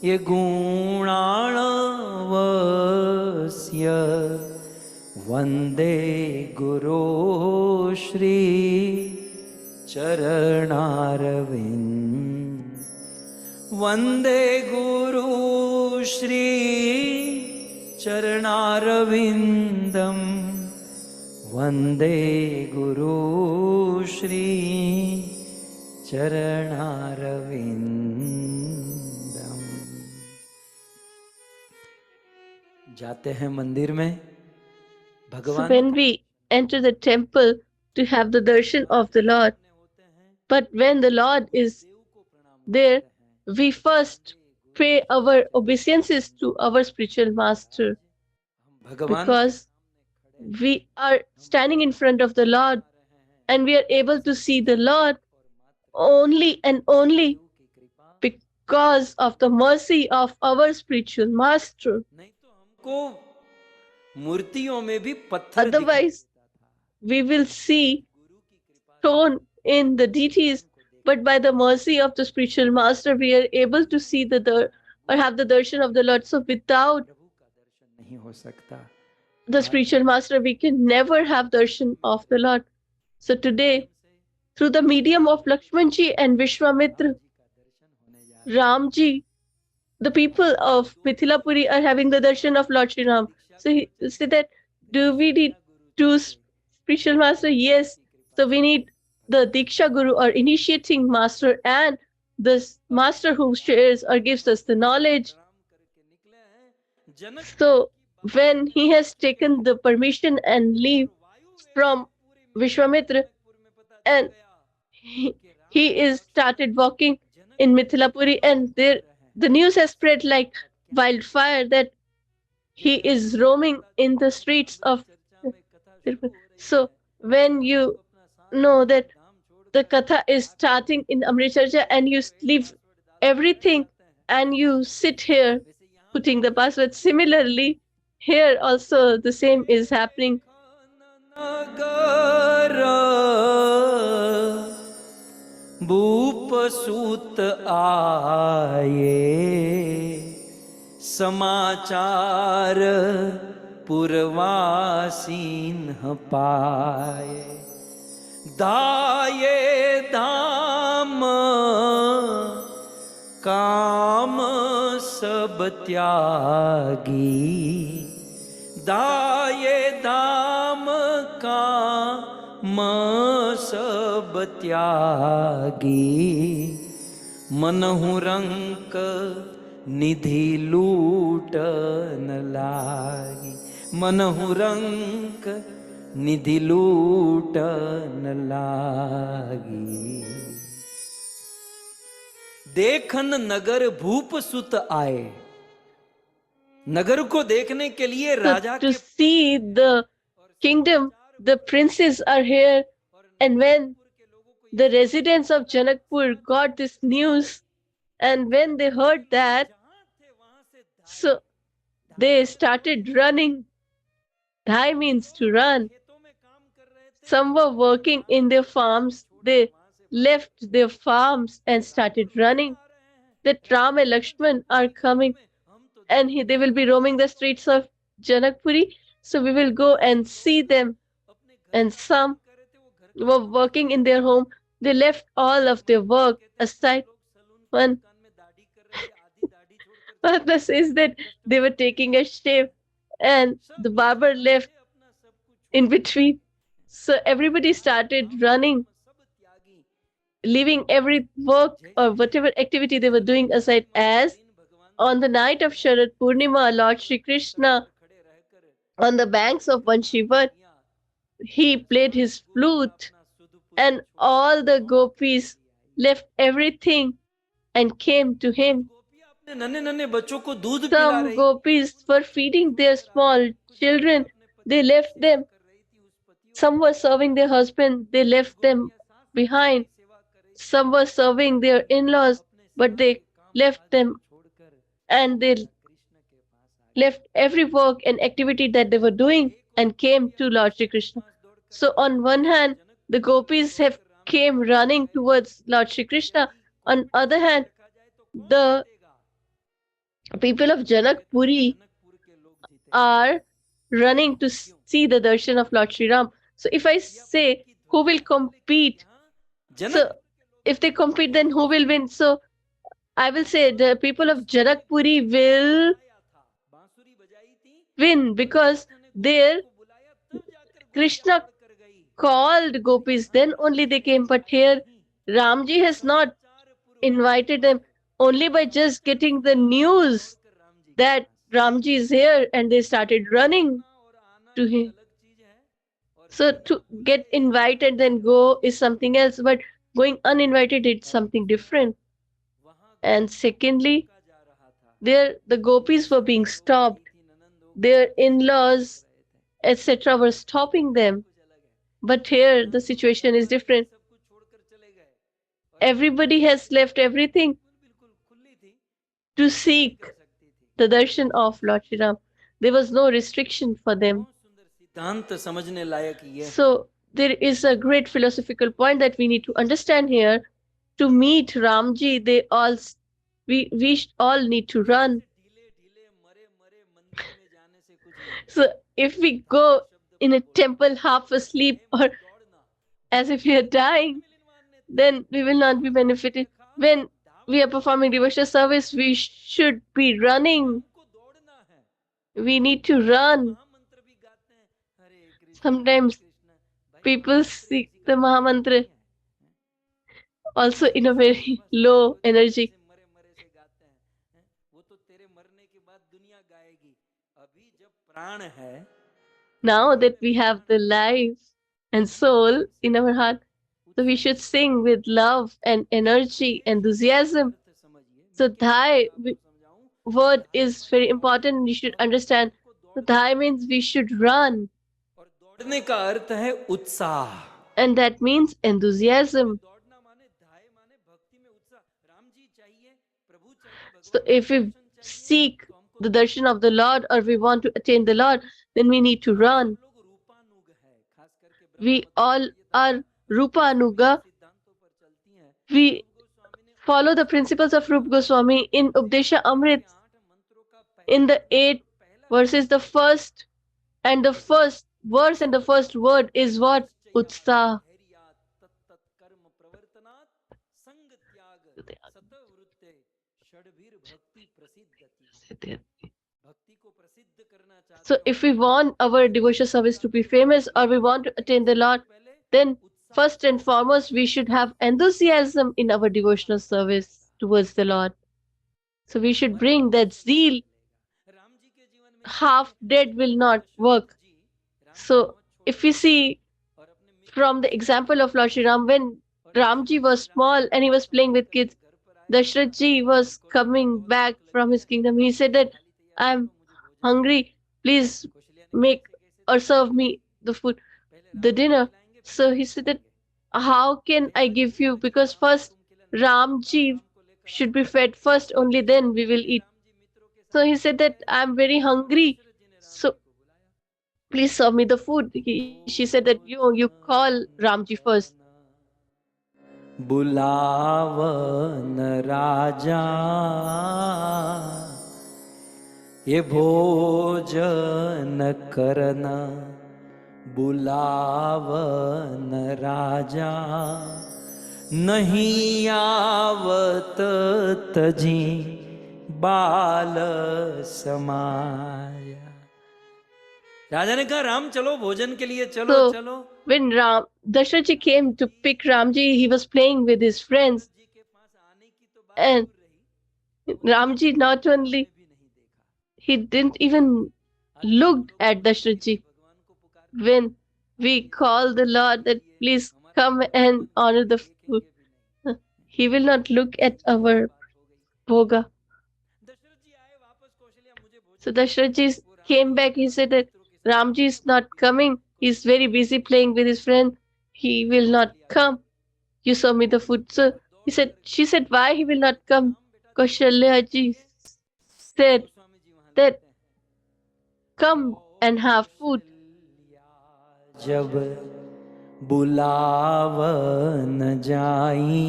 ये गुणाणवस्य वन्दे गुरो श्री चरणारविन्द वन्दे गुरु श्री चरणारविन्दम् वन्दे गुरु श्री चरणारविन्दम्। जाते हैं मंदिर में So भगवान when we enter the temple to have the darshan of the Lord, but when the Lord is there, we first pay our obeisances to our spiritual master, भगवान because we are standing in front of the Lord and we are able to see the Lord only and only because of the mercy of our spiritual master. नहीं तो हमको मूर्तियों में भी पत्थर दिखाई Otherwise, we will see stone in the deities, but by the mercy of the spiritual master, we are able to see or have the darshan of the Lord. So without प्रभु का दर्शन नहीं हो सकता। the spiritual master, we can never have darshan of the Lord. So today, through the medium of Lakshmanji and Vishwamitra, Ramji, the people of Mithilapuri are having the darshan of Lord Shri Ram. So he said that, do we need two spiritual master? Yes. So we need the Diksha Guru or initiating master and this master who shares or gives us the knowledge. So when he has taken the permission and leave from Vishwamitra, and he is started walking in Mithilapuri, and there the news has spread like wildfire that he is roaming in the streets of Tirupati. So when you know that the Katha is starting in Amritsar and you leave everything and you sit here putting the password. Similarly, here also the same is happening. भूप सूत आये समाचार पुरवासीन पाए दाये धाम काम सब त्यागी दाये धाम काम सब त्यागी मनहु रंक निधि लूट न लागी मनहु रंक निधि लूट न लागी देखन नगर भूप सुत आए नगर को देखने के लिए So राजा to के see the kingdom, the princes are here, and when the residents of Janakpur got this news, and when they heard that, so they started running. Dhai means to run. Some were working in their farms. They left their farms and started running. That Ram and Lakshman are coming, and they will be roaming the streets of Janakpuri. So we will go and see them. And some were working in their home. They left all of their work aside. One says that they were taking a shave, and the barber left in between. So everybody started running. leaving every work or whatever activity they were doing aside, as on the night of Sharad Purnima, Lord Shri Krishna, on the banks of Banshivat, he played his flute, and all the gopis left everything and came to him. अपने नन्हे नन्हे बच्चों को दूध पिला Some रही, gopis were feeding their small children, they left them. Some were serving their husband, they left them behind. Some were serving their in-laws, but they left them, and they left every work and activity that they were doing and came to Lord Shri Krishna. So on one hand, the gopis have came running towards Lord Shri Krishna. On other hand, the people of Janakpuri are running to see the darshan of Lord Shri Ram. So if I say who will compete, so if they compete, then who will win? So I will say the people of Janakpuri will win, because there Krishna called gopis, then only they came. But here Ramji has not invited them. Only by just getting the news that Ramji is here, and they started running to him. So to get invited then go is something else, but going uninvited it's something different. And secondly, there the gopis were being stopped. Their in-laws, etc., were stopping them. But here the situation is different. Everybody has left everything to seek the darshan of Lord Shri Ram. There was no restriction for them. So there is a great philosophical point that we need to understand here. To meet Ramji, we all need to run. So if we go in a temple half asleep or as if we are dying, then we will not be benefited. When we are performing devotional service, we should be running. We need to run. Sometimes people seek the Mahamantra also in a very low energy. Now that we have the life and soul in our heart, so we should sing with love and energy, enthusiasm. So Dhai word is very important. You should understand. So Dhai means we should run. And that means enthusiasm. So if we seek the darshan of the Lord, or we want to attain the Lord, then we need to run. We all are Rupa Anuga. We follow the principles of Rupa Goswami in Updesha Amrit. In the 8 verses, the first verse and the first word is what? Utsaha. So if we want our devotional service to be famous, or we want to attain the Lord, then first and foremost we should have enthusiasm in our devotional service towards the Lord. So we should bring that zeal. Half dead will not work. So if we see from the example of Lord Shri Ram, when Ramji was small and he was playing with kids, Dashrath ji was coming back from his kingdom. He said that I'm hungry, please make or serve me the food, the dinner. So he said that how can I give you, because first Ramji should be fed first, only then we will eat. So he said that I'm very hungry, so please serve me the food. She said that you call Ramji first. बुलावन राजा ये भोजन करना, बुलावन राजा नहीं आवत तजी बाल समाया। राजा ने कहा राम चलो भोजन के लिए चलो So चलो। when Dashrath came to pick Ramji, he was playing with his friends, जी के पास आने की तो बात and दूर रही, Ramji not only, भी नहीं देखा। he didn't even looked at Dashrath. भगवान को पुकार When we call the Lord that please come and honor the food, he will not look at our bhoga. Dasharath जी आए वापस, कौशल्या मुझे भोजन So Dashrath came back. He said that Ramji is not coming. He's very busy playing with his friend. He will not come. You saw me the food. So she said, why he will not come? Kaushalya ji said Goswami ji वहां that लिखते हैं, come and have food. जब बुलाव न जाई,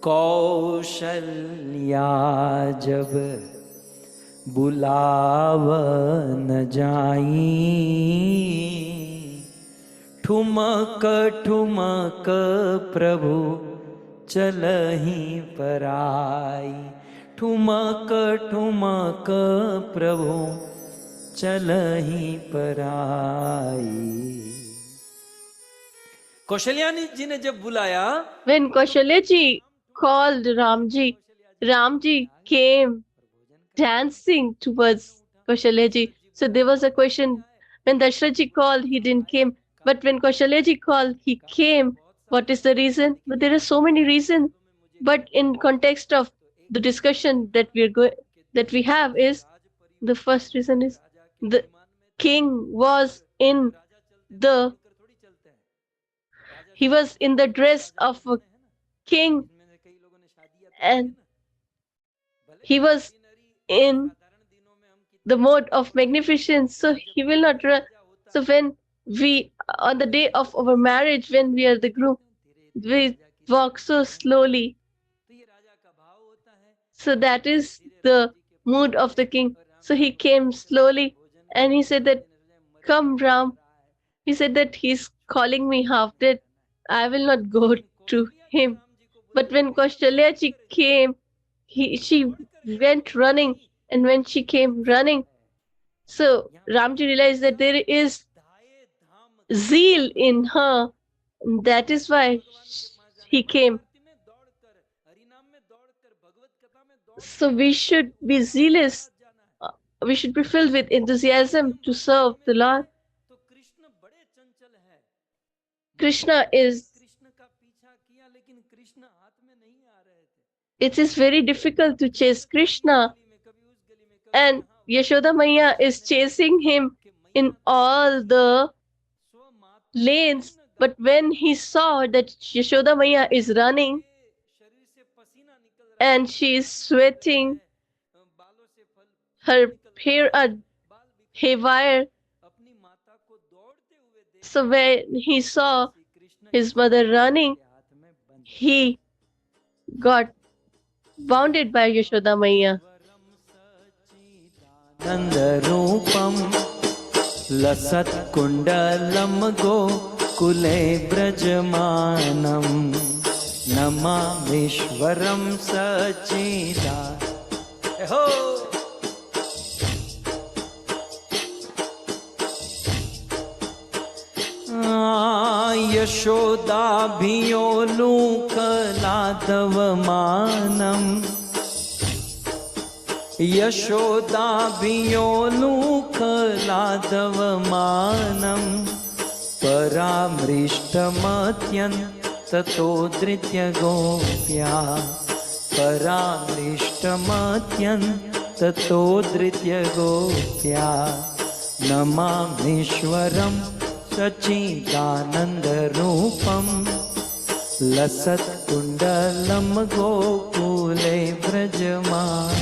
कौशल्या जब बुलाव न जाई, ठुमक ठुमक प्रभु चलहि पराई, ठुमक ठुमक प्रभु चलहि पराई। कौशल्या जी ने जब बुलाया, When Kaushalya ji called Ramji came dancing towards Kaushalya ji. So there was a question, when Dashrath ji called, he didn't came. But when Kaushalya ji called, he came. What is the reason? But there are so many reasons. But in context of the discussion that we have is, the first reason is the king was in the he was in the dress of a king, and he was in the mode of magnificence, so he will not run. So when we, on the day of our marriage, when we are the groom, we walk so slowly. So that is the mood of the king. So he came slowly and he said that, come Ram. He said that he's calling me half dead. I will not go to him. But when Kaushalya ji came, she went running, and when she came running, so Ramji realized that there is zeal in her. That is why he came. So we should be zealous. We should be filled with enthusiasm to serve the Lord. Krishna is. It is very difficult to chase Krishna, and Yashoda Maiya is chasing him in all the lanes. But when he saw that Yashoda Maiya is running and she is sweating, her hair are haywire. So when he saw his mother running, he got bounded by Yashoda Maiya. नंदरूपम लसत् Kundalam गोकुले ब्रजमानम, नमामीश्वरम सचिदा। हो यशोदाभियोलूकलादवमानम, यशोदाभियोलूकलादवमानम, परामृष्टमत्यन्ततो धृत्य गोप्या, नमामीश्वरं सच्चिदानन्दरूपं, लसत्कुण्डलं गोकुले व्रजमान।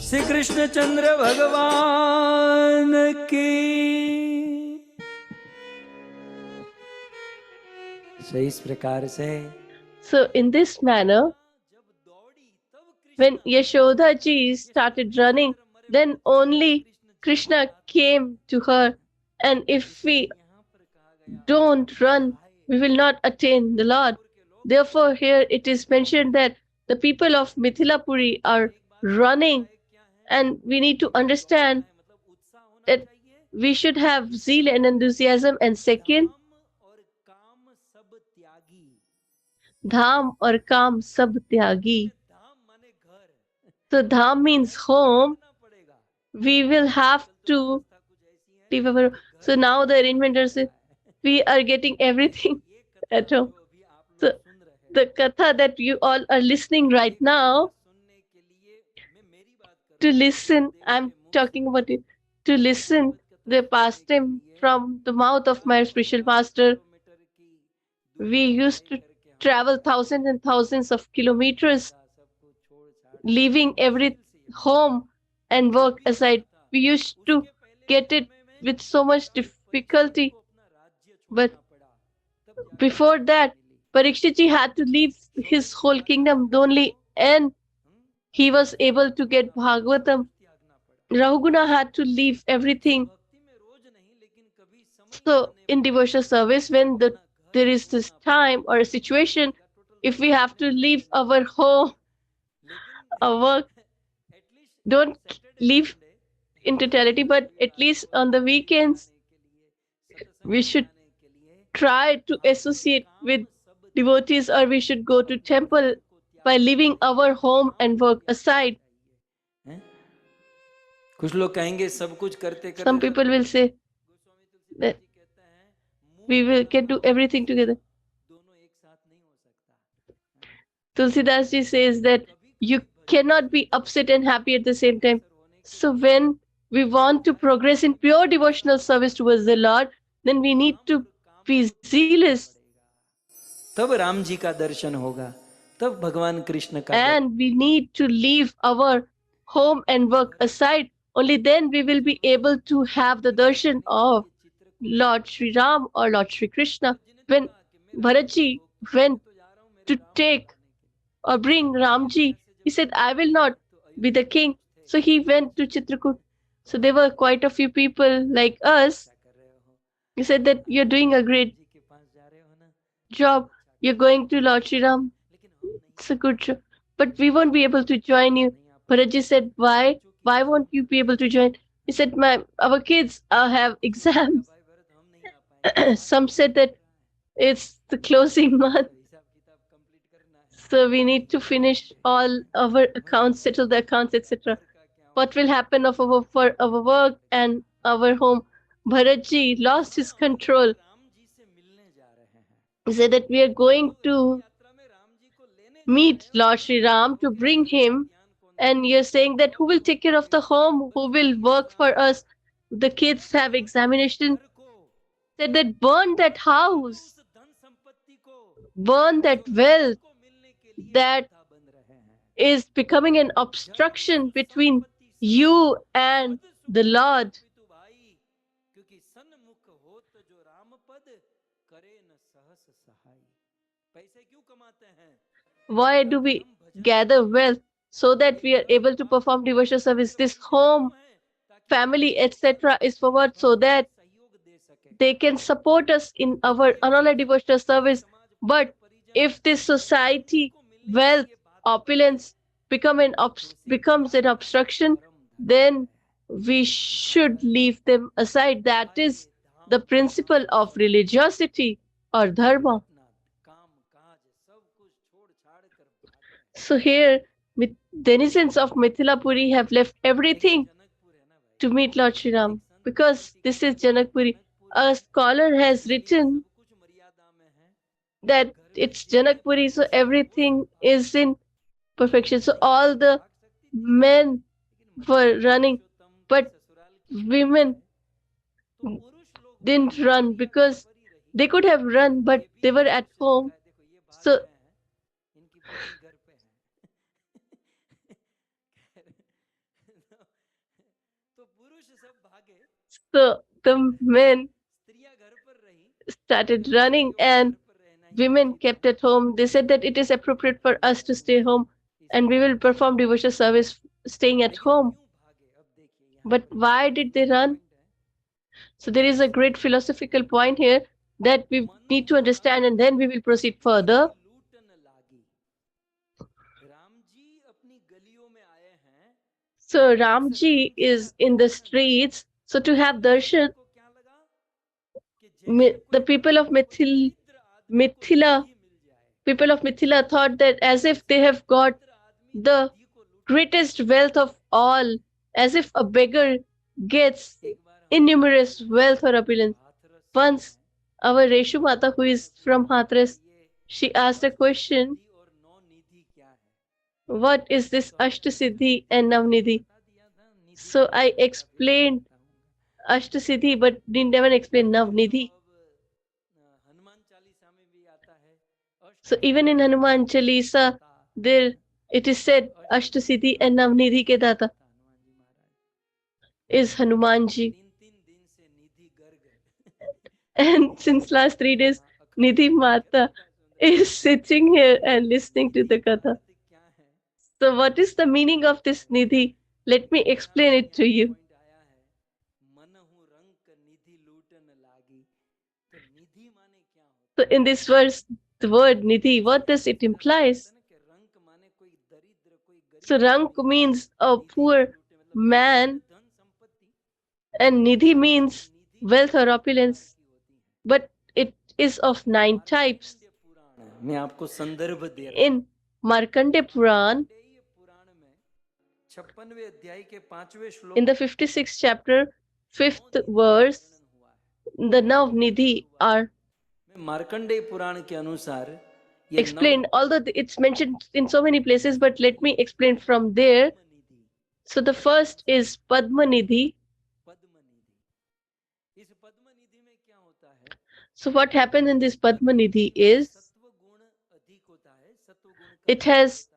श्री कृष्णचंद्र भगवान की। So इस प्रकार से, so in this manner, when Yashoda ji started running, then only Krishna came to her. And if we don't run, we will not attain the Lord. Therefore, here it is mentioned that the people of Mithilapuri are running, and we need to understand that we should have zeal and enthusiasm. And second, dham or kam sab tyagi. So dham means home. We will have to leave our. So now the arrangement says we are getting everything at home. So the katha that you all are listening right now, to listen, I'm talking about it, to listen the pastime from the mouth of my spiritual master. We used to travel thousands and thousands of kilometers, leaving every home and work aside. We used to get it with so much difficulty. But before that, Parikshit ji had to leave his whole kingdom only, and he was able to get Bhagavatam. Rahuguna had to leave everything. So in devotional service, when there is this time or a situation, if we have to leave our home, our work, don't leave in totality, but at least on the weekends, we should try to associate with devotees, or we should go to temple by leaving our home and work aside. कुछ लोग कहेंगे सब कुछ करते करते Some people will say that we can do everything together. Tulsidas ji says that you cannot be upset and happy at the same time. So when we want to progress in pure devotional service towards the Lord, then we need to be zealous. तब राम जी का दर्शन होगा, तब भगवान कृष्ण का And we need to leave our home and work aside. Only then we will be able to have the darshan of Lord Sri Ram or Lord Sri Krishna. When Bharatji went to take or bring Ramji, he said, I will not be the king. So he went to Chitrakoot. So there were quite a few people like us. He said that you're doing a great job. You're going to Lord Sri Ram. It's a good job. But we won't be able to join you. Bharatji said, why? Why won't you be able to join? He said, our kids have exams. Some said that it's the closing month. So we need to finish all our accounts, settle the accounts, etc. What will happen of for our work and our home? Bharatji lost his control. He said that we are going to meet Lord Sri Ram to bring him, and you're saying that who will take care of the home, who will work for us? The kids have examination. Said that burn that house, burn that wealth that is becoming an obstruction between you and the Lord. Why do we gather wealth? So that we are able to perform devotional service. This home, family, etc. is for what? So that they can support us in our annual devotional service. But if this society, wealth, opulence becomes an obstruction, then we should leave them aside. That is the principle of religiosity or dharma. So here, denizens of Mithilapuri have left everything to meet Lord Sri Ram, because this is Janakpuri. A scholar has written that it's Janakpuri, so everything is in perfection. So all the men were running, but women didn't run because they could have run, but they were at home. So the men started running and women kept at home. They said that it is appropriate for us to stay home and we will perform devotional service staying at home. But why did they run? So there is a great philosophical point here that we need to understand, and then we will proceed further. So Ramji is in the streets. So to have darshan, the people of Mithila, people of Mithila thought that as if they have got the greatest wealth of all, as if a beggar gets innumerous wealth or opulence. Once our Reshu Mata, who is from Hathras, she asked a question, what is this Ashtasiddhi and Navnidhi? So I explained Ashtasiddhi, but didn't even explain Navnidhi. So even in Hanuman Chalisa, there it is said Ashtasiddhi and Navnidhi ke data is Hanumanji. And since last 3 days, Nidhi Mata is sitting here and listening to the Katha. So what is the meaning of this Nidhi? Let me explain it to you. So in this verse, the word Nidhi, what does it implies? So Rank means a poor man and Nidhi means wealth or opulence. But it is of 9 types. मैं आपको संदर्भ दे रहा In Markandeya Puran, 56वें अध्याय के 5वें श्लोक in the 56th chapter, 5th verse, the Navnidhi are Markandeya पुराण के अनुसार ये explained, although it's mentioned in so many places, but let me explain from there. So the first is Padmanidhi. इस पद्मनिधि में क्या होता है? So what happens in this Padmanidhi is सत्व गुण अधिक होता है, सत्व गुण it has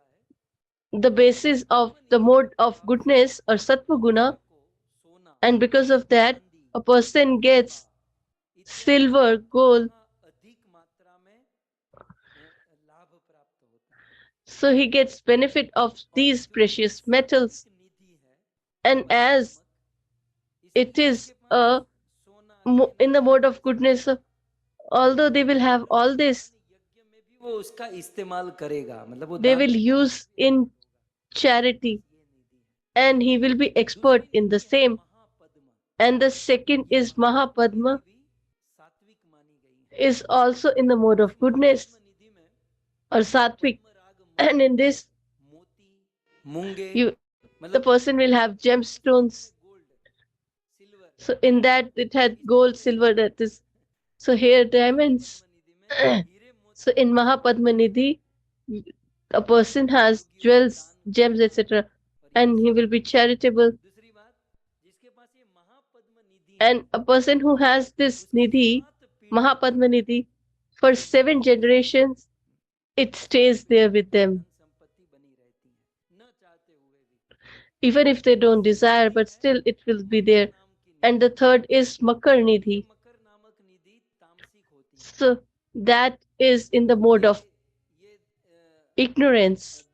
the basis of the mode of goodness or Sattva Guna, and because of that, a person gets silver, gold. So he gets benefit of these precious metals. And as it is in the mode of goodness, although they will have all this, वो उसका इस्तेमाल करेगा, मतलब वो they will use in charity, and he will be expert in the same. And the second is Mahapadma, is also in the mode of goodness or Sattvic. And in this, the person will have gemstones. So in that it had gold, silver, that is. So here diamonds. So in Mahapadmanidhi, a person has jewels, gems, etc. And he will be charitable. And a person who has this Nidhi, Mahapadmanidhi, for 7 generations, it stays there with them. Even if they don't desire, but still it will be there. And the third is Makar Nidhi. So that is in the mode of ignorance.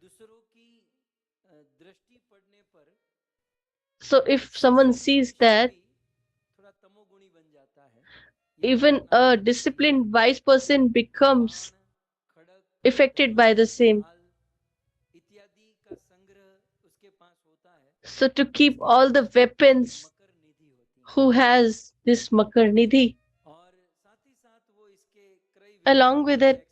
So if someone sees that, even a disciplined wise person becomes affected by the same. So to keep all the weapons, who has this Makar Nidhi? Along with it,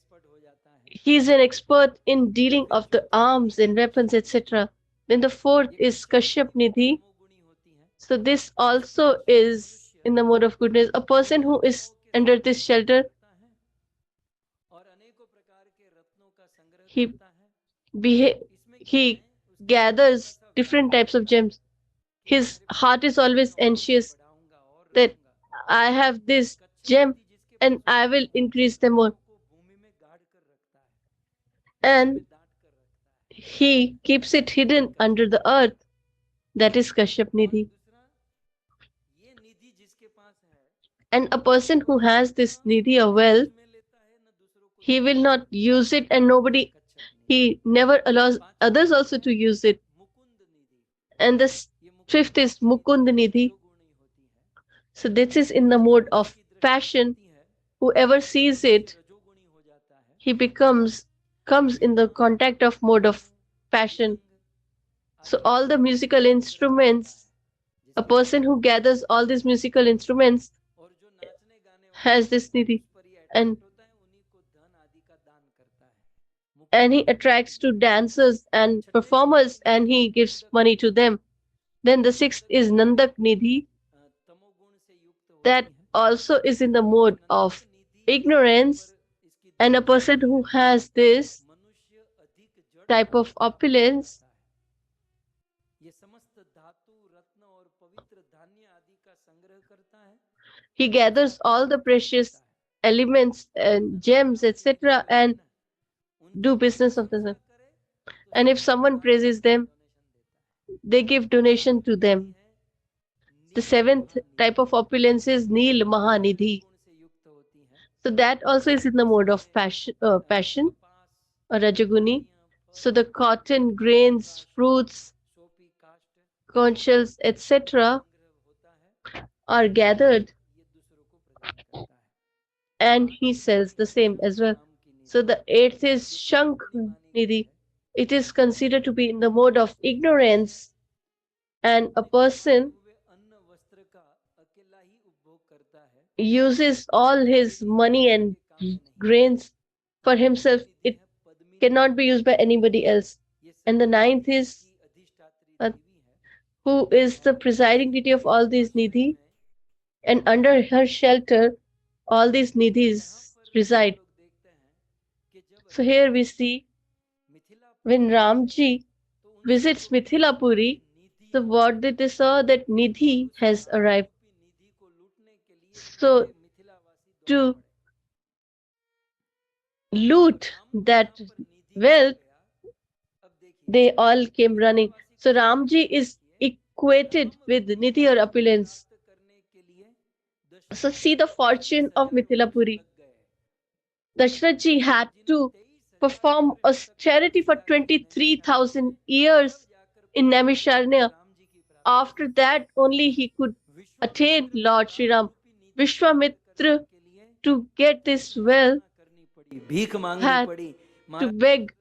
he is an expert in dealing of the arms and weapons, etc. Then the fourth is Kashyap Nidhi. So this also is in the mode of goodness. A person who is under this shelter, he gathers different types of gems. His heart is always anxious that I have this gem and I will increase them more. And he keeps it hidden under the earth. That is Kashyap Nidhi. And a person who has this Nidhi or wealth, he will not use it, and he never allows others also to use it. And the fifth is Mukund Nidhi. So this is in the mode of passion. Whoever sees it, he comes in the contact of mode of passion. So all the musical instruments, a person who gathers all these musical instruments has this nidhi, and he attracts to dancers and performers and he gives money to them. Then the sixth is Nandak Nidhi, that also is in the mode of ignorance, and a person who has this type of opulence, he gathers all the precious elements and gems, etc., and do business of the sun. And if someone praises them, they give donation to them. The seventh type of opulence is Neel Mahanidhi. So that also is in the mode of passion or Rajaguni. So the cotton, grains, fruits, conch shells, etc. are gathered and he sells the same as well. So the eighth is Shank Nidhi. It is considered to be in the mode of ignorance, and a person uses all his money and grains for himself. It cannot be used by anybody else. And the ninth is who is the presiding deity of all these nidhi, and under her shelter all these nidhis reside. So here we see when Ramji visits Mithilapuri, so what did they saw? That Nidhi has arrived. So to loot that wealth, they all came running. So Ramji is equated with Nidhi or opulence. So see the fortune of Mithilapuri. Dashrathji had to perform austerity for 23,000 years in Naimisharanya. After that, only he could attain Lord Sri Ram. Vishwamitra, to get this wealth, had to beg,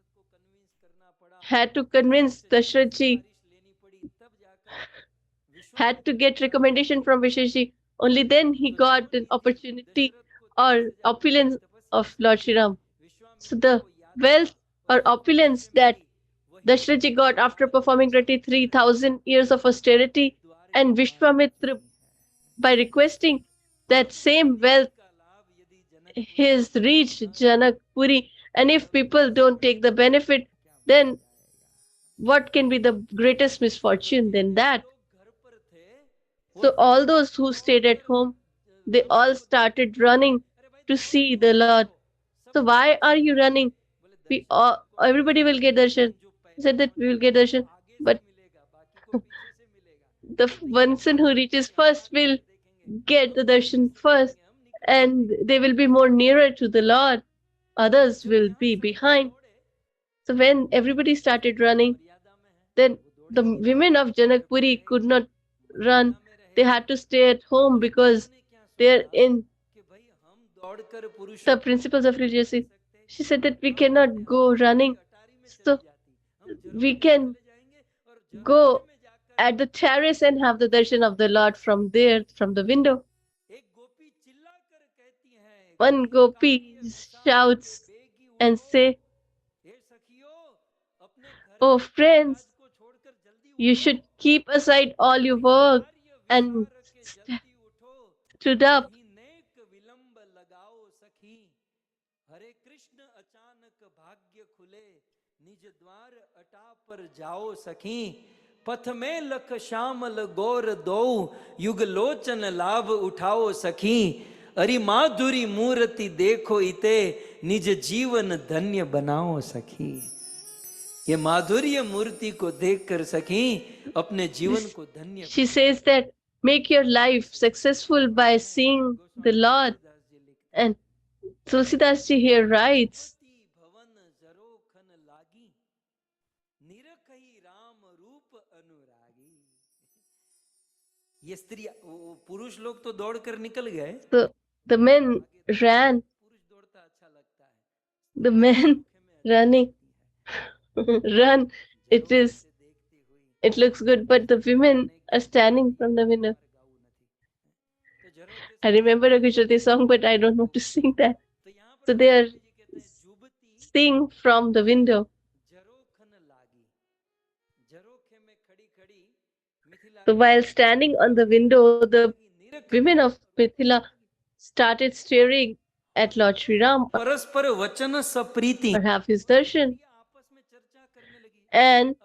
had to convince Dashrathji, had to get recommendation from Visheshji. Only then he got an opportunity or opulence of Lord Sri Ram. So the wealth or opulence that Dashrathji got after performing 23,000 years of austerity, and Vishwamitra, by requesting that same wealth, has reached Janakpuri. And if people don't take the benefit, then what can be the greatest misfortune than that? So all those who stayed at home, they all started running to see the Lord. So why are you running? We all, everybody will get darshan. He said that we will get darshan, but the person who reaches first will get the darshan first, and they will be more nearer to the Lord. Others will be behind. So when everybody started running, then the women of Janakpuri could not run. They had to stay at home because they're in the principles of religiosity. She said that we cannot go running, so we can go at the terrace and have the darshan of the Lord from there, from the window. One gopi shouts and say, "Oh friends, you should keep aside all your work," and stood up. पथ में लख श्यामल गौर दो युग लोचन लाभ उठाओ सखी अरि माधुरी मूर्ति देखो इते निज जीवन धन्य बनाओ सखी। ये माधुर्य मूर्ति को देखकर सखी अपने जीवन को धन्य। She says that make your life successful by seeing the Lord. And Tulsidas ji here writes, ये स्त्री पुरुष लोग तो दौड़कर निकल गए। so the men ran, the men running, run. It is it looks good, but the women are standing from the window. I remember a Gujarati song, but I don't know to sing that. So they are seeing from the window. So while standing on the window, the women of Mithila started staring at Lord Sri Ram परस्पर वचन सप्रीति or have his darshan, and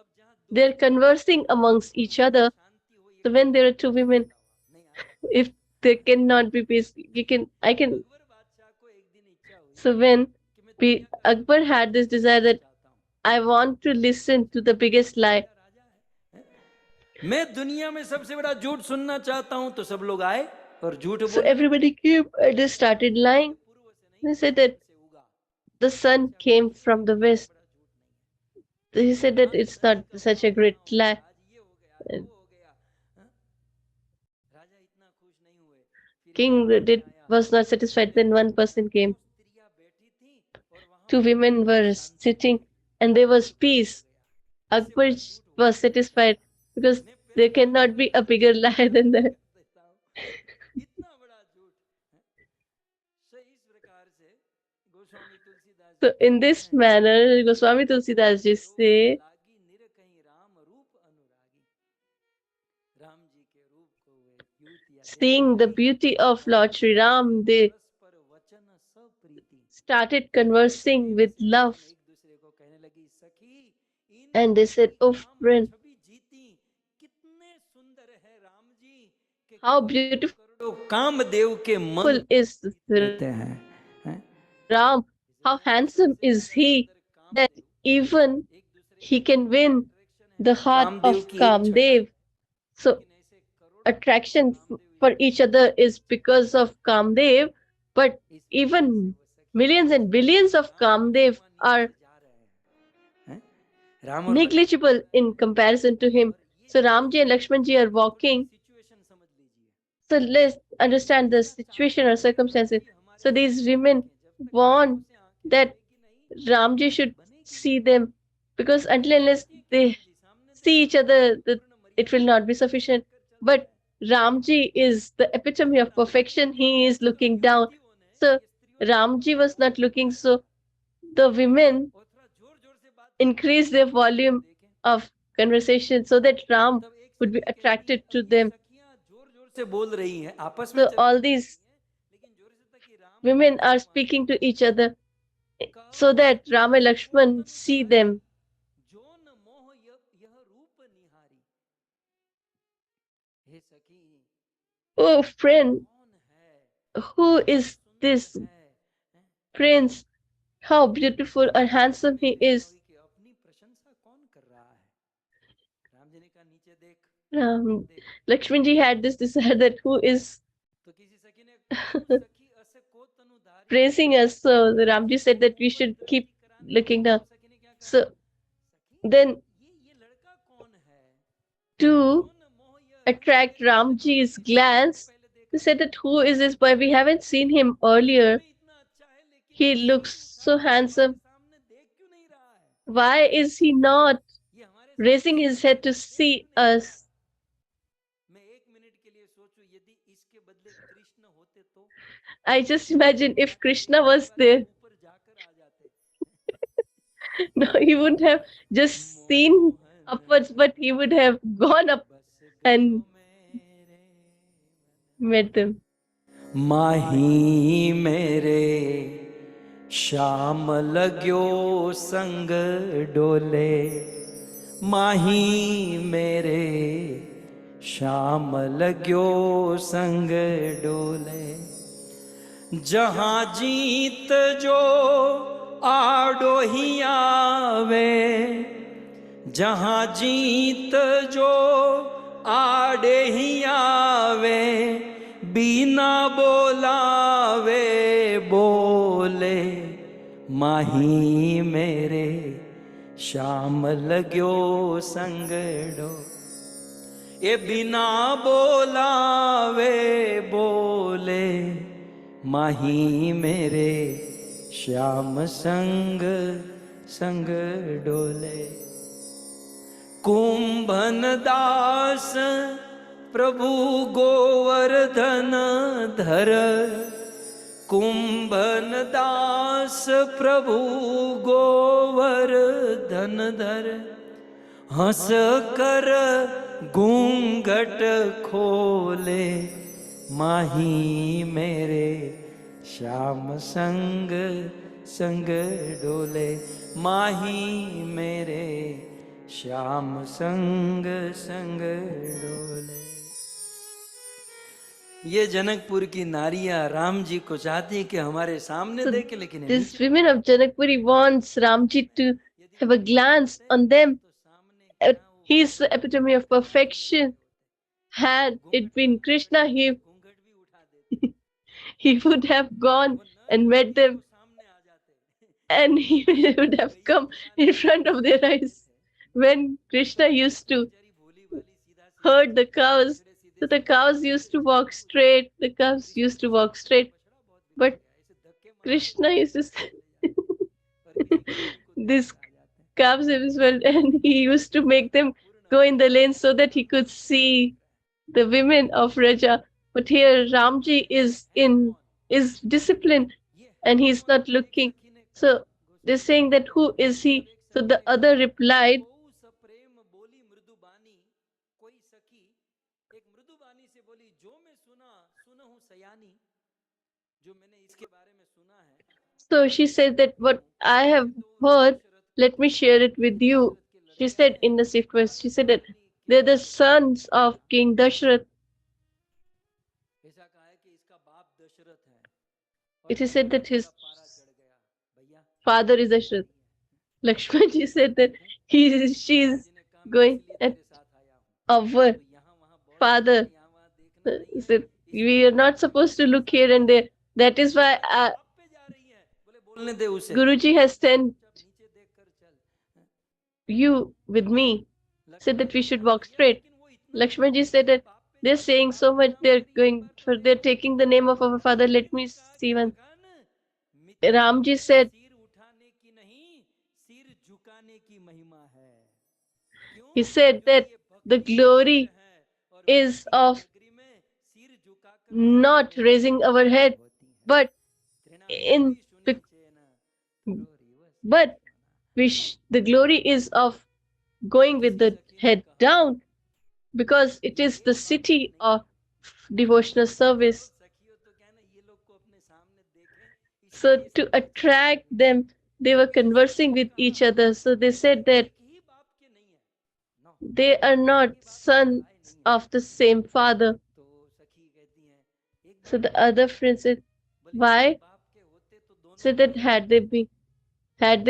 they're conversing amongst each other. So when there are two women, if there cannot be peace, I can. So when Akbar had this desire that I want to listen to the biggest lie. मैं दुनिया में सबसे बड़ा झूठ सुनना चाहता हूं, तो सब लोग आए और झूठ So बोले। everybody came and they started lying. They said that the sun came from the west. He said that it's not such a great lie. King was not satisfied. Then one person came. Two women were sitting and there was peace. Akbar was satisfied because there cannot be a bigger lie than that. So in this manner, Goswami Tulsidas ji say, seeing the beauty of Lord Sri Ram, they started conversing with love. And they said, oh friend, how beautiful Kamadeva के मन is रहते हैं, Ram, how handsome is he, that even he can win the heart of Kamdev. So attraction for each other is because of Kamdev, but even millions and billions of Kamdev are negligible in comparison to him. So Ramji and Lakshmanji are walking. So let's understand the situation or circumstances. So these women want that Ramji should see them, because until unless they see each other, it will not be sufficient. But Ramji is the epitome of perfection. He is looking down. So Ramji was not looking, so the women increase their volume of conversation so that Ram would be attracted to them. So all these women are speaking to each other so that Ram and Lakshman see them. Oh friend, who is this prince? How beautiful and handsome he is. Lakshmanji had this desire that who is praising us. So the Ramji said that we should keep looking down. So then to attract Ramji's glance, they said that who is this boy? We haven't seen him earlier. He looks so handsome. Why is he not raising his head to see us? I just imagine if Krishna was there. No, he wouldn't have just seen upwards, but he would have gone up and met them. माही मेरे श्याम लग्यो संग डोले, माही मेरे श्याम लग्यो संग डोले, जहां जीत जो आडो ही आवे, जहां जीत जो आडे ही आवे, बिना बोलावे बोले, माही मेरे श्याम लग्यो संगड़ो। ये बिना बोलावे बोले, माही मेरे श्याम संग संग डोले। कुंभन दास प्रभु गोवर्धन धर, कुंभन दास प्रभु गोवर्धन धर, हंस कर घूंघट खोले, माही मेरे श्याम संग संग डोले, माही मेरे श्याम संग संग डोले। ये जनकपुर की नारियां राम जी को चाहती कि हमारे सामने So देखे, लेकिन these women of Janakpuri wants Ramji to have a glance on them. He is the epitome of perfection. Had it been Krishna, he would have gone and met them, and he would have come in front of their eyes. When Krishna used to herd the cows, so the cows used to walk straight, the cows used to walk straight. But Krishna used to say, this calves as well, and he used to make them go in the lane so that he could see the women of Raja. But here Ramji is disciplined and he's not looking. So they're saying that who is he? So the other replied, so she said that what I have heard, let me share it with you. She said in the swift voice, she said that they're the sons of King Dashrath. It is said that his father is Dashrath. Lakshmanji said that she's going at our father. He said, we are not supposed to look here and there. That is why Guruji has sent you with me. Said that we should walk straight. Lakshmanji said that they're saying so much, they're taking the name of our father. Let me see one. Ramji said, he said that the glory is of not raising our head, but the glory is of going with the head down, because it is the city of devotional service. So to attract them, they were conversing with each other. So they said that they are not sons of the same father. So the other friend said, why? Said that had they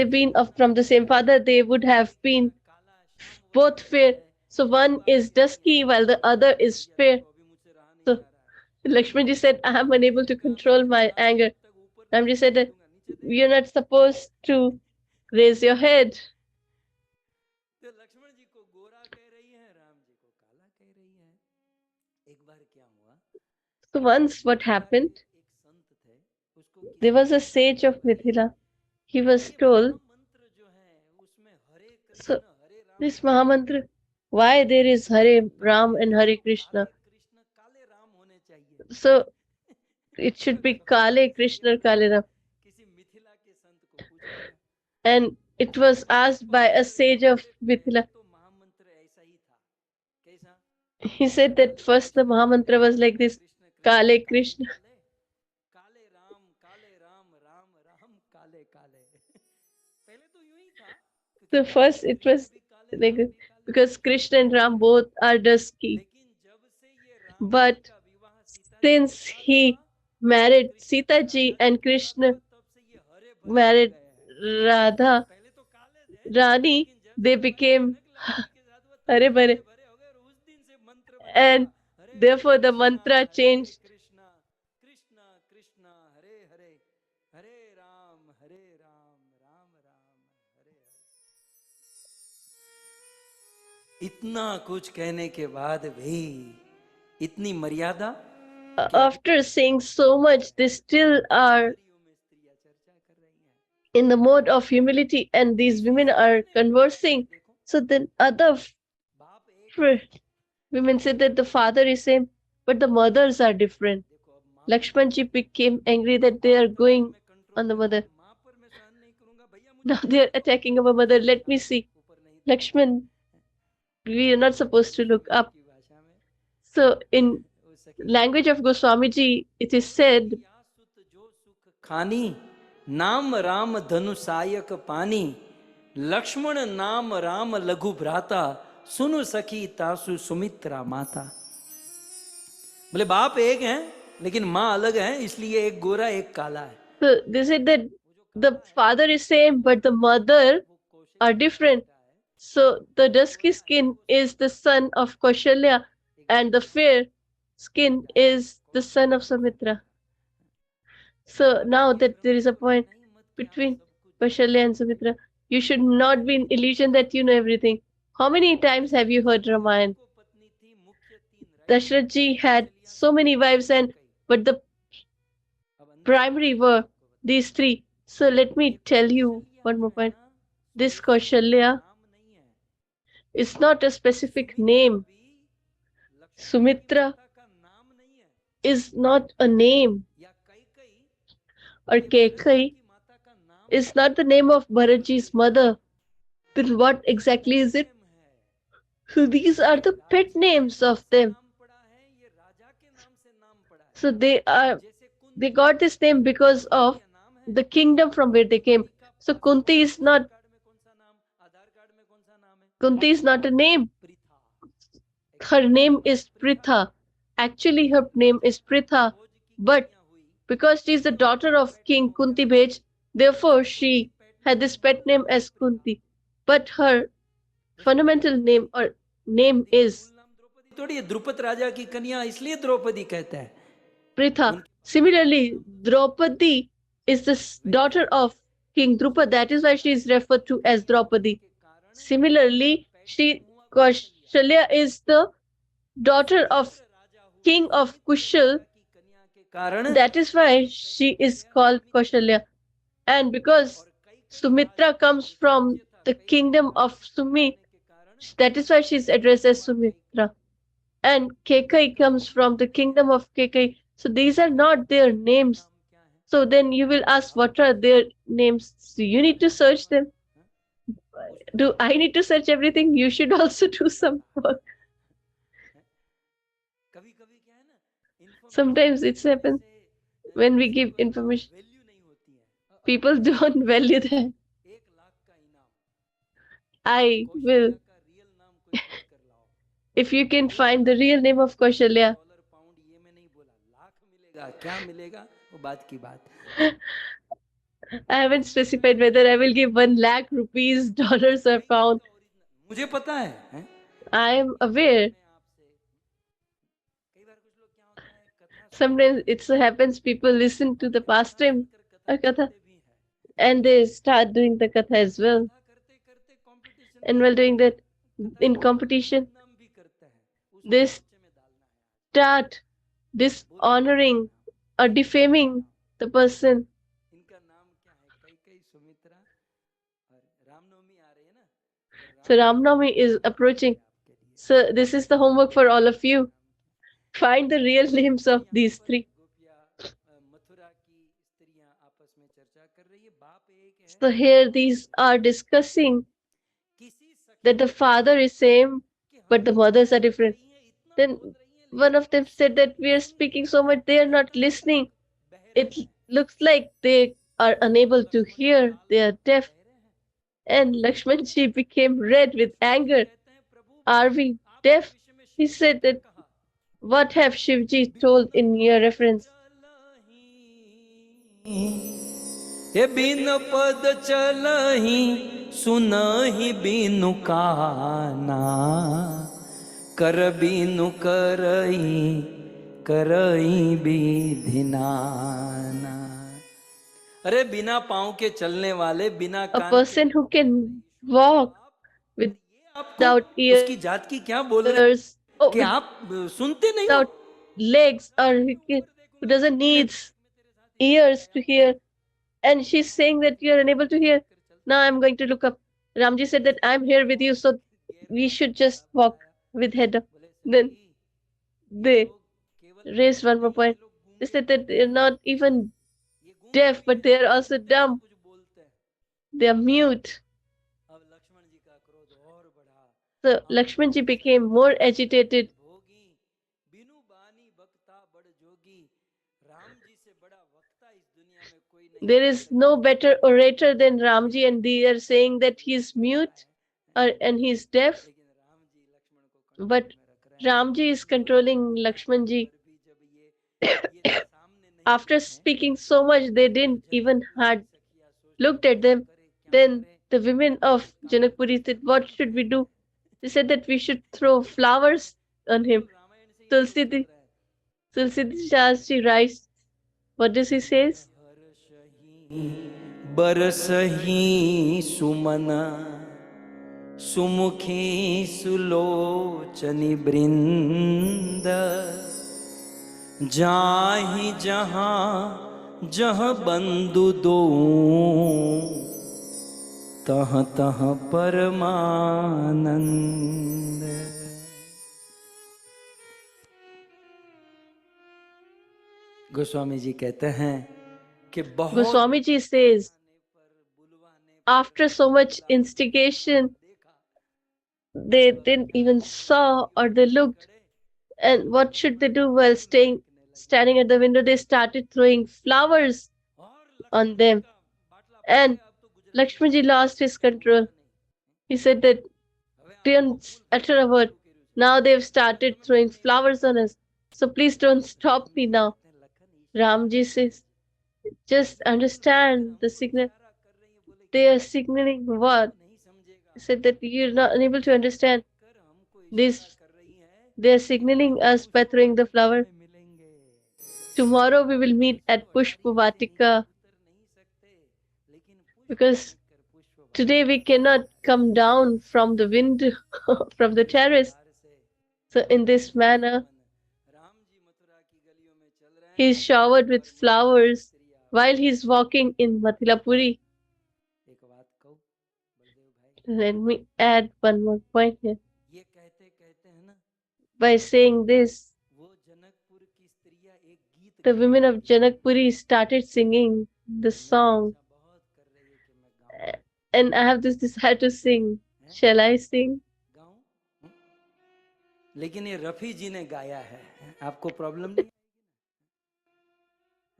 been from the same father, they would have been both fair. So one is dusky while the other is fair. So Lakshmanji said, I am unable to control my anger. Ramji said that you're not supposed to raise your head. So once what happened, there was a sage of Mithila. He was told, so this Mahamantra, why there is Hare Ram and Hare Krishna? So it should be Kale Krishna, Kale Ram. And it was asked by a sage of Mithila. He said that first the Mahamantra was like this, Kale Krishna. So first it was like, because Krishna and Ram both are dusky. But since he married Sita ji and Krishna married Radha Rani, they became Hare Bare. And therefore the mantra changed. इतना कुछ कहने के बाद भी इतनी मर्यादा. After saying so much, they still are in the mode of humility, and these women are conversing. So then other women said that the father is same, but the mothers are different. Lakshmanji became angry that they are going on the mother. Now they are attacking our mother. Let me see. Lakshman, we are not supposed to look up. So in language of Goswamiji, it is said, खानी नाम राम धनु सायक पानी लक्ष्मण नाम राम लघु भ्राता सुनु सखी तासु सुमित्रा माता। बोले बाप एक हैं लेकिन माँ अलग है, इसलिए एक गोरा एक काला है। so they said that the father is same, but the mother are different. So the dusky skin is the son of Kaushalya, and the fair skin is the son of Sumitra. So now that there is a point between Kaushalya and Sumitra, you should not be in illusion that you know everything. How many times have you heard Ramayana? Dashrath ji had so many wives, but the primary were these three. So let me tell you one more point. This Kaushalya is not a specific name. Sumitra is not a name. Or Kekai is not the name of Bharatji's mother. Then what exactly is it? So these are the pet names of them. So they got this name because of the kingdom from where they came. So Kunti is not a name. Her name is Pritha. Actually, her name is Pritha, but because she is the daughter of King Kunti Bej, therefore she had this pet name as Kunti. But her fundamental name or name is थोड़ी द्रुपद राजा की कन्या इसलिए द्रौपदी कहता है। Pritha. Similarly, Draupadi is the daughter of King Drupad. That is why she is referred to as Draupadi. Similarly, Kaushalya is the daughter of King of Kushal. That is why she is called Kaushalya. And because Sumitra comes from the kingdom of Sumi, that is why she is addressed as Sumitra. And Kekai comes from the kingdom of Kekai. So these are not their names. So then you will ask, what are their names? So you need to search them. Do I need to search everything? You should also do some work. Sometimes it happens when we give information, people don't value that. I will. If you can find the real name of Kaushalya, I haven't specified whether I will give 1 lakh rupees, dollars or pound. मुझे पता है? I am aware. Sometimes it happens people listen to the pastime or Katha and they start doing the Katha as well. And while doing that, in competition, they start dishonoring or defaming the person. So Ramnavami is approaching. So this is the homework for all of you. Find the real names of these three. So here these are discussing that the father is same, but the mothers are different. Then one of them said that we are speaking so much, they are not listening. It looks like they are unable to hear, they are deaf. And Lakshmanji became red with anger. Are we deaf? He said that, what have Shivji told in your reference? हे बिन पद चलहि सुनहि बिनु काना कर बिनु करई करई विधिनाना। अरे बिना पाँव के चलने वाले, बिना A person who can walk without ears, उसकी जात की क्या बोल रहे हैं कि आप सुनते नहीं हो? without legs, or who doesn't need ears to hear, and she's saying that you're unable to hear. Now I'm going to look up. Ramji said that I'm here with you, so we should just walk with head up. Then they raised one more point. They said that they're not even deaf, but they're also dumb. They are mute. So Lakshmanji became more agitated. There is no better orator than Ramji, and they are saying that he's mute and he's deaf. But Ramji is controlling Lakshmanji. After speaking so much, they didn't even had looked at them. Then the women of Janakpuri said, "What should we do?" They said that we should throw flowers on him. Tulsi Shastri writes, what does he says? बरसही सुमन सुमुखी सुलोचनी बृंद जाहि जहाँ जहाँ बंधु दो तह तह परमानंद। गोस्वामी जी कहते हैं कि बहुत Goswami ji says, after so much instigation, they didn't even saw or they looked. And what should they do while standing at the window? They started throwing flowers on them. And Lakshmanji lost his control. He said that, don't utter a word. Now they've started throwing flowers on us. So please don't stop me now. Ramji says, just understand the signal. They are signaling what? He said that you're not unable to understand. They are signaling us by throwing the flower. Tomorrow we will meet at Pushpavatika. Because today we cannot come down from the window, from the terrace. So in this manner, he is showered with flowers while he is walking in Mathilapuri. Let me add one more point here. By saying this, the women of Janakpuri started singing the song. And I have this desire to sing. Shall I sing? लेकिन ये रफी जी ने गाया है, आपको problem नहीं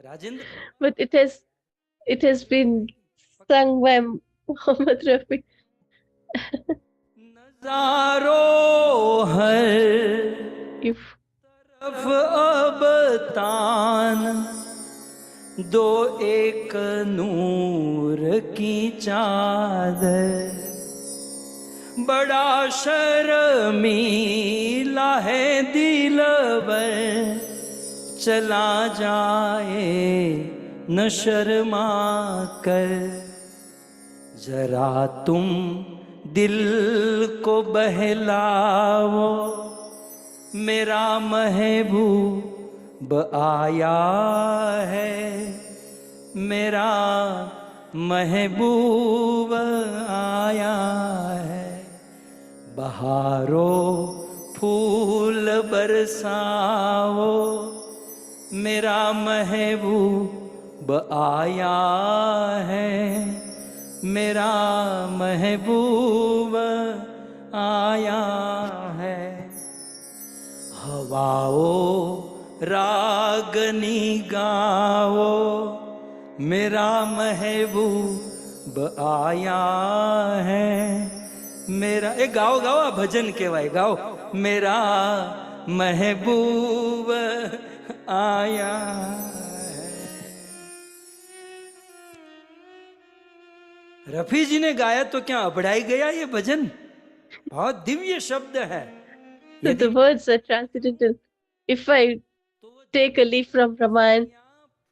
Rajendra? But it has been sung by Mohammed Rafi. नजारो her If तरफ अब तान दो एक नूर की चादर बड़ा शर्मीला है दिलबर चला जाए न शर्मा कर जरा तुम दिल को बहलाओ मेरा महबूब आया है मेरा महबूब आया है बहारो फूल बरसाओ मेरा महबूब आया है मेरा महबूब आया है हवाओ रागनी गाओ मेरा महबूब आया है मेरा ए गाओ गाओ आ भजन कहवाय गाओ मेरा महबूब आया है। रफी जी ने गाया तो क्या अबड़ाई गया ये भजन? बहुत दिव्य शब्द है। so the words are transcendental. If I take a leaf from Ramayana,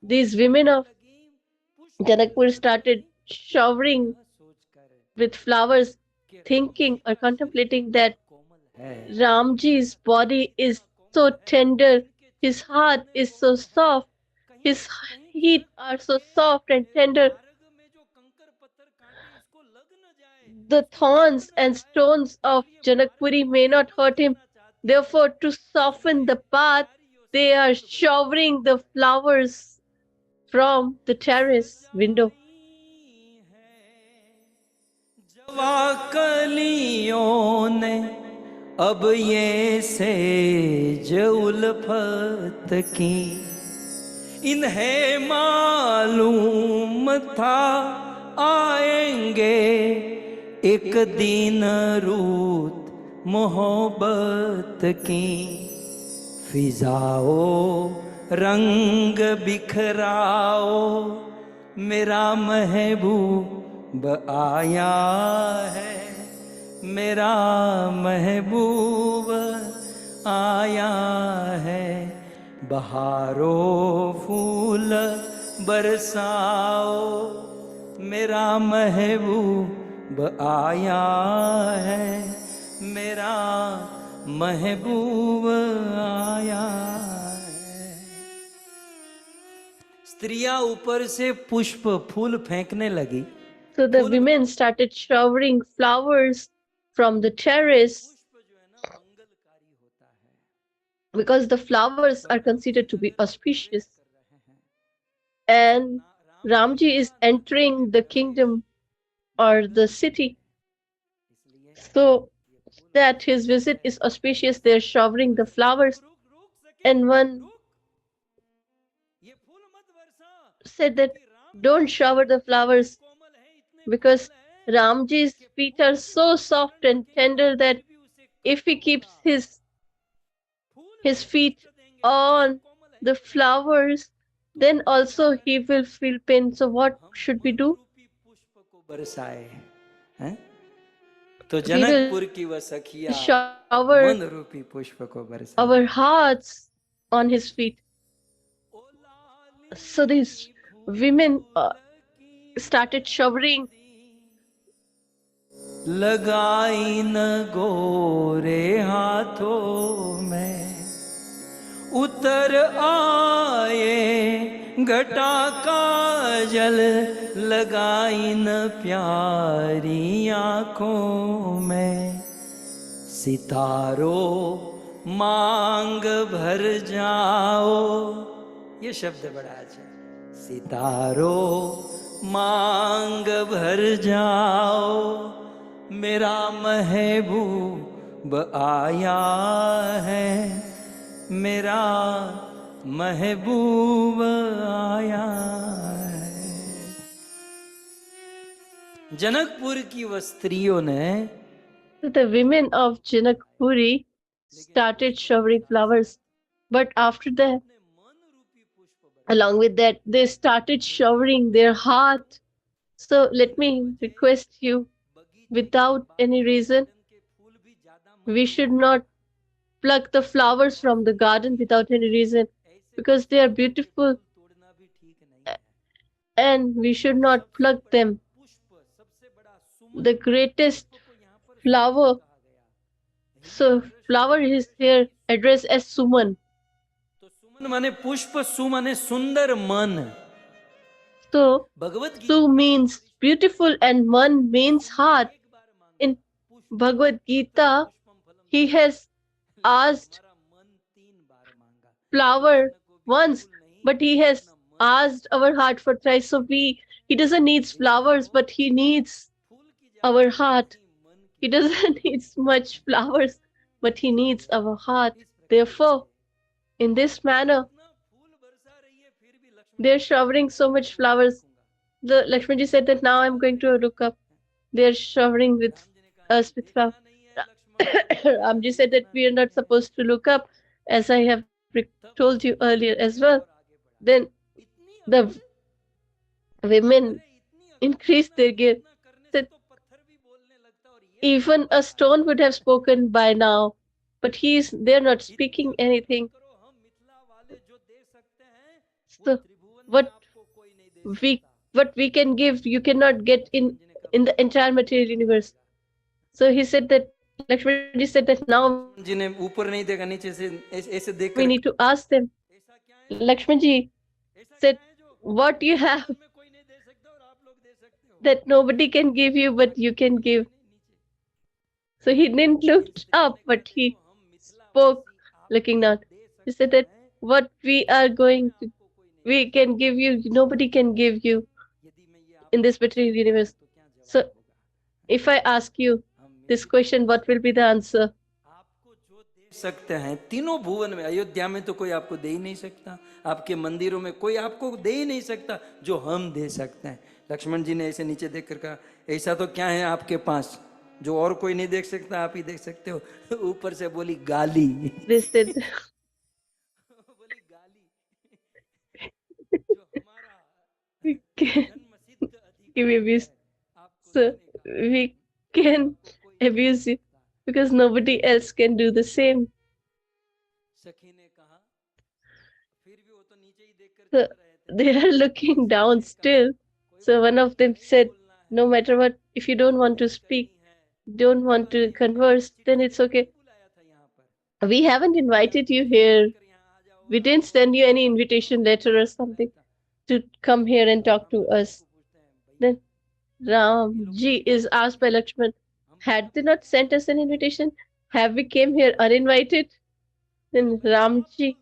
these women of Janakpur started showering with flowers, thinking or contemplating that Ramji's body is so tender, his heart is so soft, his feet are so soft and tender. The thorns and stones of Janakpuri may not hurt him. Therefore, to soften the path, they are showering the flowers from the terrace window. जवा कलियों ने अब ये says उल्फत की, इन्हें मालूम था आएंगे एक दिन रूत मोहब्बत की। फिजाओ रंग बिखराओ, मेरा महबूब आया है, मेरा महबूब आया है। बहारो फूल बरसाओ, मेरा महबूब आया है, मेरा महबूब आया है। स्त्रियां ऊपर से पुष्प फूल फेंकने लगी। So the women started showering flowers from the terrace because the flowers are considered to be auspicious. And Ramji is entering the kingdom or the city. So that his visit is auspicious, they're showering the flowers. And one said that don't shower the flowers because Ramji's feet are so soft and tender that if he keeps his feet on the flowers, then also he will feel pain. So what should we do? बरसाए हैं? तो We will Janakpur की वह सखिया shower मन रूपी पुष्प को बरसाए। our hearts on his feet. So these women started showering. लगाई न गोरे हाथों में, उतर आए घटा का जल, लगाई न प्यारी आंखों में। सितारों मांग भर जाओ, ये शब्द बड़ा अच्छा है। सितारों मांग भर जाओ, मेरा महबूब आया है, मेरा महबूब आया है। जनकपुर की वह स्त्रियों ने The women of Janakpuri started showering flowers. But after that, along with that, they started showering their heart. So let me request you, without any reason, we should not pluck the flowers from the garden without any reason because they are beautiful and we should not pluck them. The greatest flower, so flower is here addressed as Suman. तो सुमन माने पुष्प, सु माने सुंदर मन। So Bhagavad Su means beautiful and Man means heart. In Bhagavad Gita, he has asked flower once, but he has asked our heart for thrice. So he doesn't need flowers, but he needs our heart. He doesn't need much flowers, but he needs our heart. Therefore, in this manner, they're showering so much flowers. The Lakshmanji said that now I'm going to look up. They're showering with us with flowers. Ramji said that we are not supposed to look up, as I have told you earlier as well. Then the women increased their gift. Said even a stone would have spoken by now, but they're not speaking anything. So what we can give, you cannot get in the entire material universe. So he said that Lakshmanji said that now जिन्हें ऊपर नहीं देखा, नीचे से ऐसे देख we need to ask them. Lakshmanji said, what you have that nobody can give you, but you can give. So he didn't look up, but he spoke, looking down. He said that what we are going to, we can give you, nobody can give you in this material universe. So if I ask you this question, what will be the answer? आपको जो दे सकते हैं तीनों भुवन में, अयोध्या में तो कोई आपको दे ही नहीं सकता, आपके मंदिरों में कोई आपको दे ही नहीं सकता जो हम दे सकते हैं। लक्ष्मण जी ने ऐसे नीचे देख कर कहा, ऐसा तो क्या है आपके पास जो और कोई नहीं देख सकता, आप ही देख सकते हो। ऊपर से बोली गाली। They said, बोली गाली, जो हमारा we can जन्मसिद्ध give अधिकार abuse. है आपको So देने का, we can abuse you because nobody else can do the same. सखी ने कहा, फिर भी वो तो नीचे ही देखकर So चल रहे थे, they are looking down still. So one of them said, no matter what, if you don't want to speak, don't want to converse, then it's okay. बुलाया था यहाँ पर, We haven't invited you here. We didn't send you any invitation letter or something to come here and talk to us. Then Ram ji is asked by Lakshman, had they not sent us an invitation? Have we came here uninvited? Then Ram ji,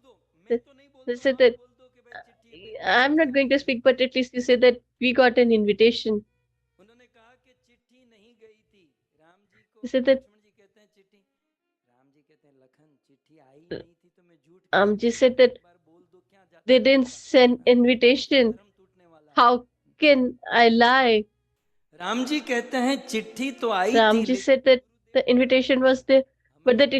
they said that I'm not going to speak, but at least you said that we got an invitation. उन्होंने कहा कि चिट्ठी नहीं गई थी, राम जी को He said that Lakshman जी कहते हैं चिट्ठी, राम जी कहते हैं लखन चिट्ठी आई ही नहीं थी तो मैं झूठ कैसे Amji बोलूं? said that एक बार बोल दो क्या जाता they है, didn't send invitation. धर्म टूटने वाला है। How can I lie? Ram ji कहते हैं चिट्ठी तो आई थी, Ramji said that the invitation was there, but that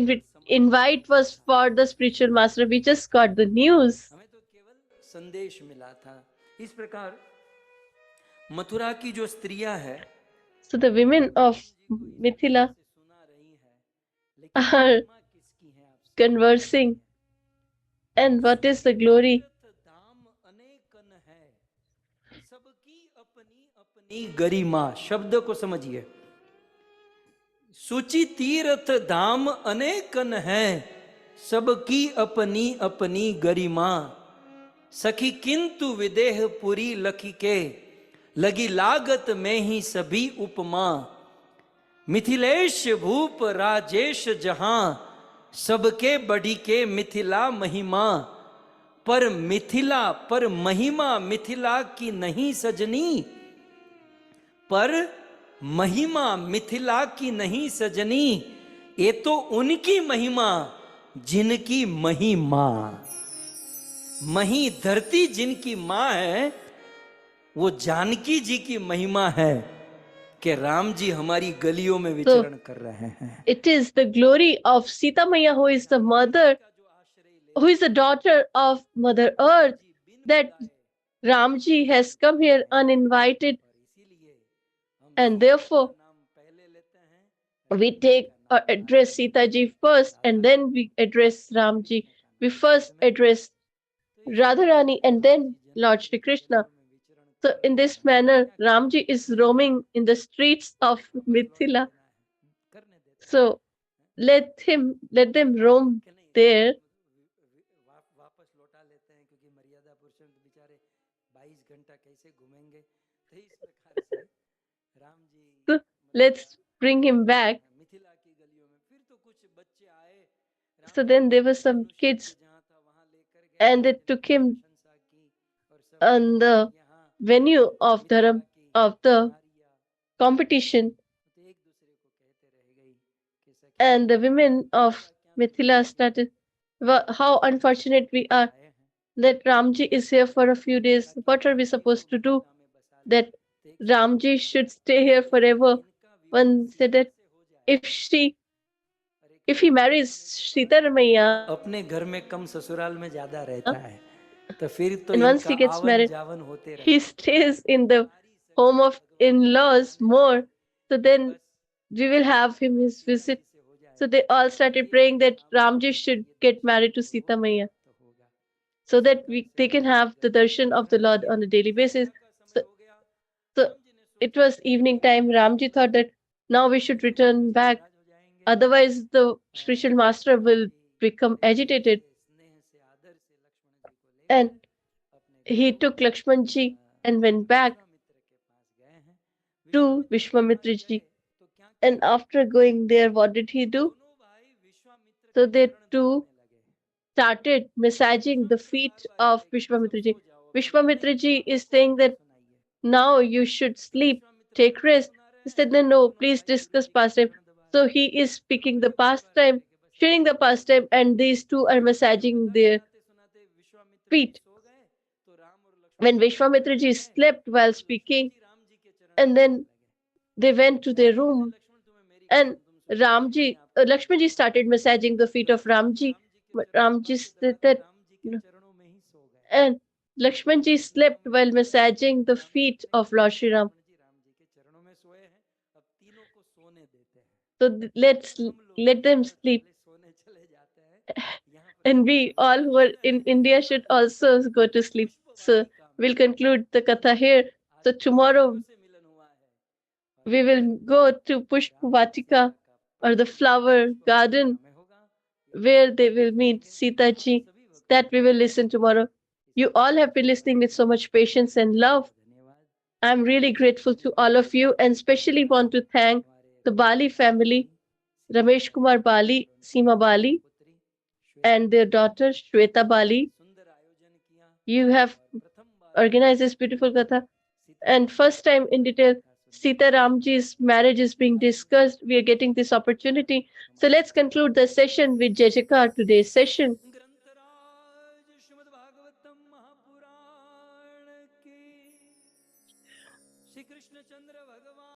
invite was for the spiritual master. We just got the news. हमें तो केवल संदेश मिला था। इस प्रकार मथुरा की जो स्त्रियां है, So the women of Mithila सुना रही है, लेकिन are महिमा किसकी है आपसे? conversing. And what is the glory? तीर्थ धाम अनेकन है, सबकी अपनी अपनी गरिमा। शब्द को समझिए, सूची तीर्थ धाम अनेकन है, सबकी अपनी अपनी गरिमा। सखी किंतु विदेह पुरी लखी के, लगी लागत में ही सभी उपमा। मिथिलेश भूप राजेश जहां, सबके बड़ी के मिथिला महिमा। पर मिथिला पर महिमा मिथिला की नहीं सजनी, पर महिमा मिथिला की नहीं सजनी। ये तो उनकी महिमा जिनकी महिमा, मही धरती जिनकी माँ है, वो जानकी जी की महिमा है कि राम जी हमारी गलियों में विचरण कर रहे हैं। It is the glory of Sita Maya, who is the mother, who is the daughter of Mother Earth, that Ramji has come here uninvited, and therefore we take or address Sita ji first, and then we address Ramji. We first address Radharani and then Lord Shri Krishna. So in this manner, Ramji is roaming in the streets of Mithila. So let them roam there. वापस लौटा लेते हैं, क्योंकि मर्यादा पुरुषों तो बेचारे 22 घंटा कैसे घूमेंगे। तो इस प्रकार से Ram ji So let's bring him back. Mithila की गलियों में, फिर तो कुछ बच्चे आए, So then there were some kids, जहाँ था वहां लेकर गए, and they took him प्रशंसा की और सब on the venue of the competition, तो एक दूसरे को कहते रह गई कि सखी and the women of Mithila started, how unfortunate we are that Ramji is here for a few days. What are we supposed to do? That Ramji should stay here forever. One said that if he marries Sita Ramaiya, अपने घर में कम ससुराल में ज्यादा रहता है, तो फिर तो and once he इनका gets आवन married, जावन होते he stays in the home of in-laws more. So then we will have him his visit. So they all started praying that Ramji should get married to Sita Maiya, so that they can have the darshan of the Lord on a daily basis. So it was evening time. Ramji thought that now we should return back. Otherwise, the spiritual master will become agitated. And he took Lakshmanji and went back to Vishwamitra ji. And after going there, what did he do? So they too started massaging the feet of Vishwamitraji. Vishwamitraji is saying that now you should sleep, take rest. He said, no, no, please discuss pastime. So he is speaking the pastime, sharing the pastime, and these two are massaging their feet. When Vishwamitraji slept while speaking, and then they went to their room, and Lakshmanji started massaging the feet of Ramji. But Ramji said that, and Lakshmanji slept while massaging the feet of Lord Shri Ram. So let them sleep. And we all who are in India should also go to sleep. So we'll conclude the Katha here. So tomorrow we will go to Pushpavatika, or the flower garden, where they will meet Sita ji. That we will listen tomorrow. You all have been listening with so much patience and love. I'm really grateful to all of you, and especially want to thank the Bali family, Ramesh Kumar Bali, Seema Bali, and their daughter Shweta Bali. You have organized this beautiful Katha. And first time in detail, Sita Ramji's marriage is being discussed. We are getting this opportunity. So let's conclude the session with Jai Jaikar, today's session. ग्रंथराज Shrimad Bhagavatam Mahapuran की श्री कृष्ण चंद्र भगवान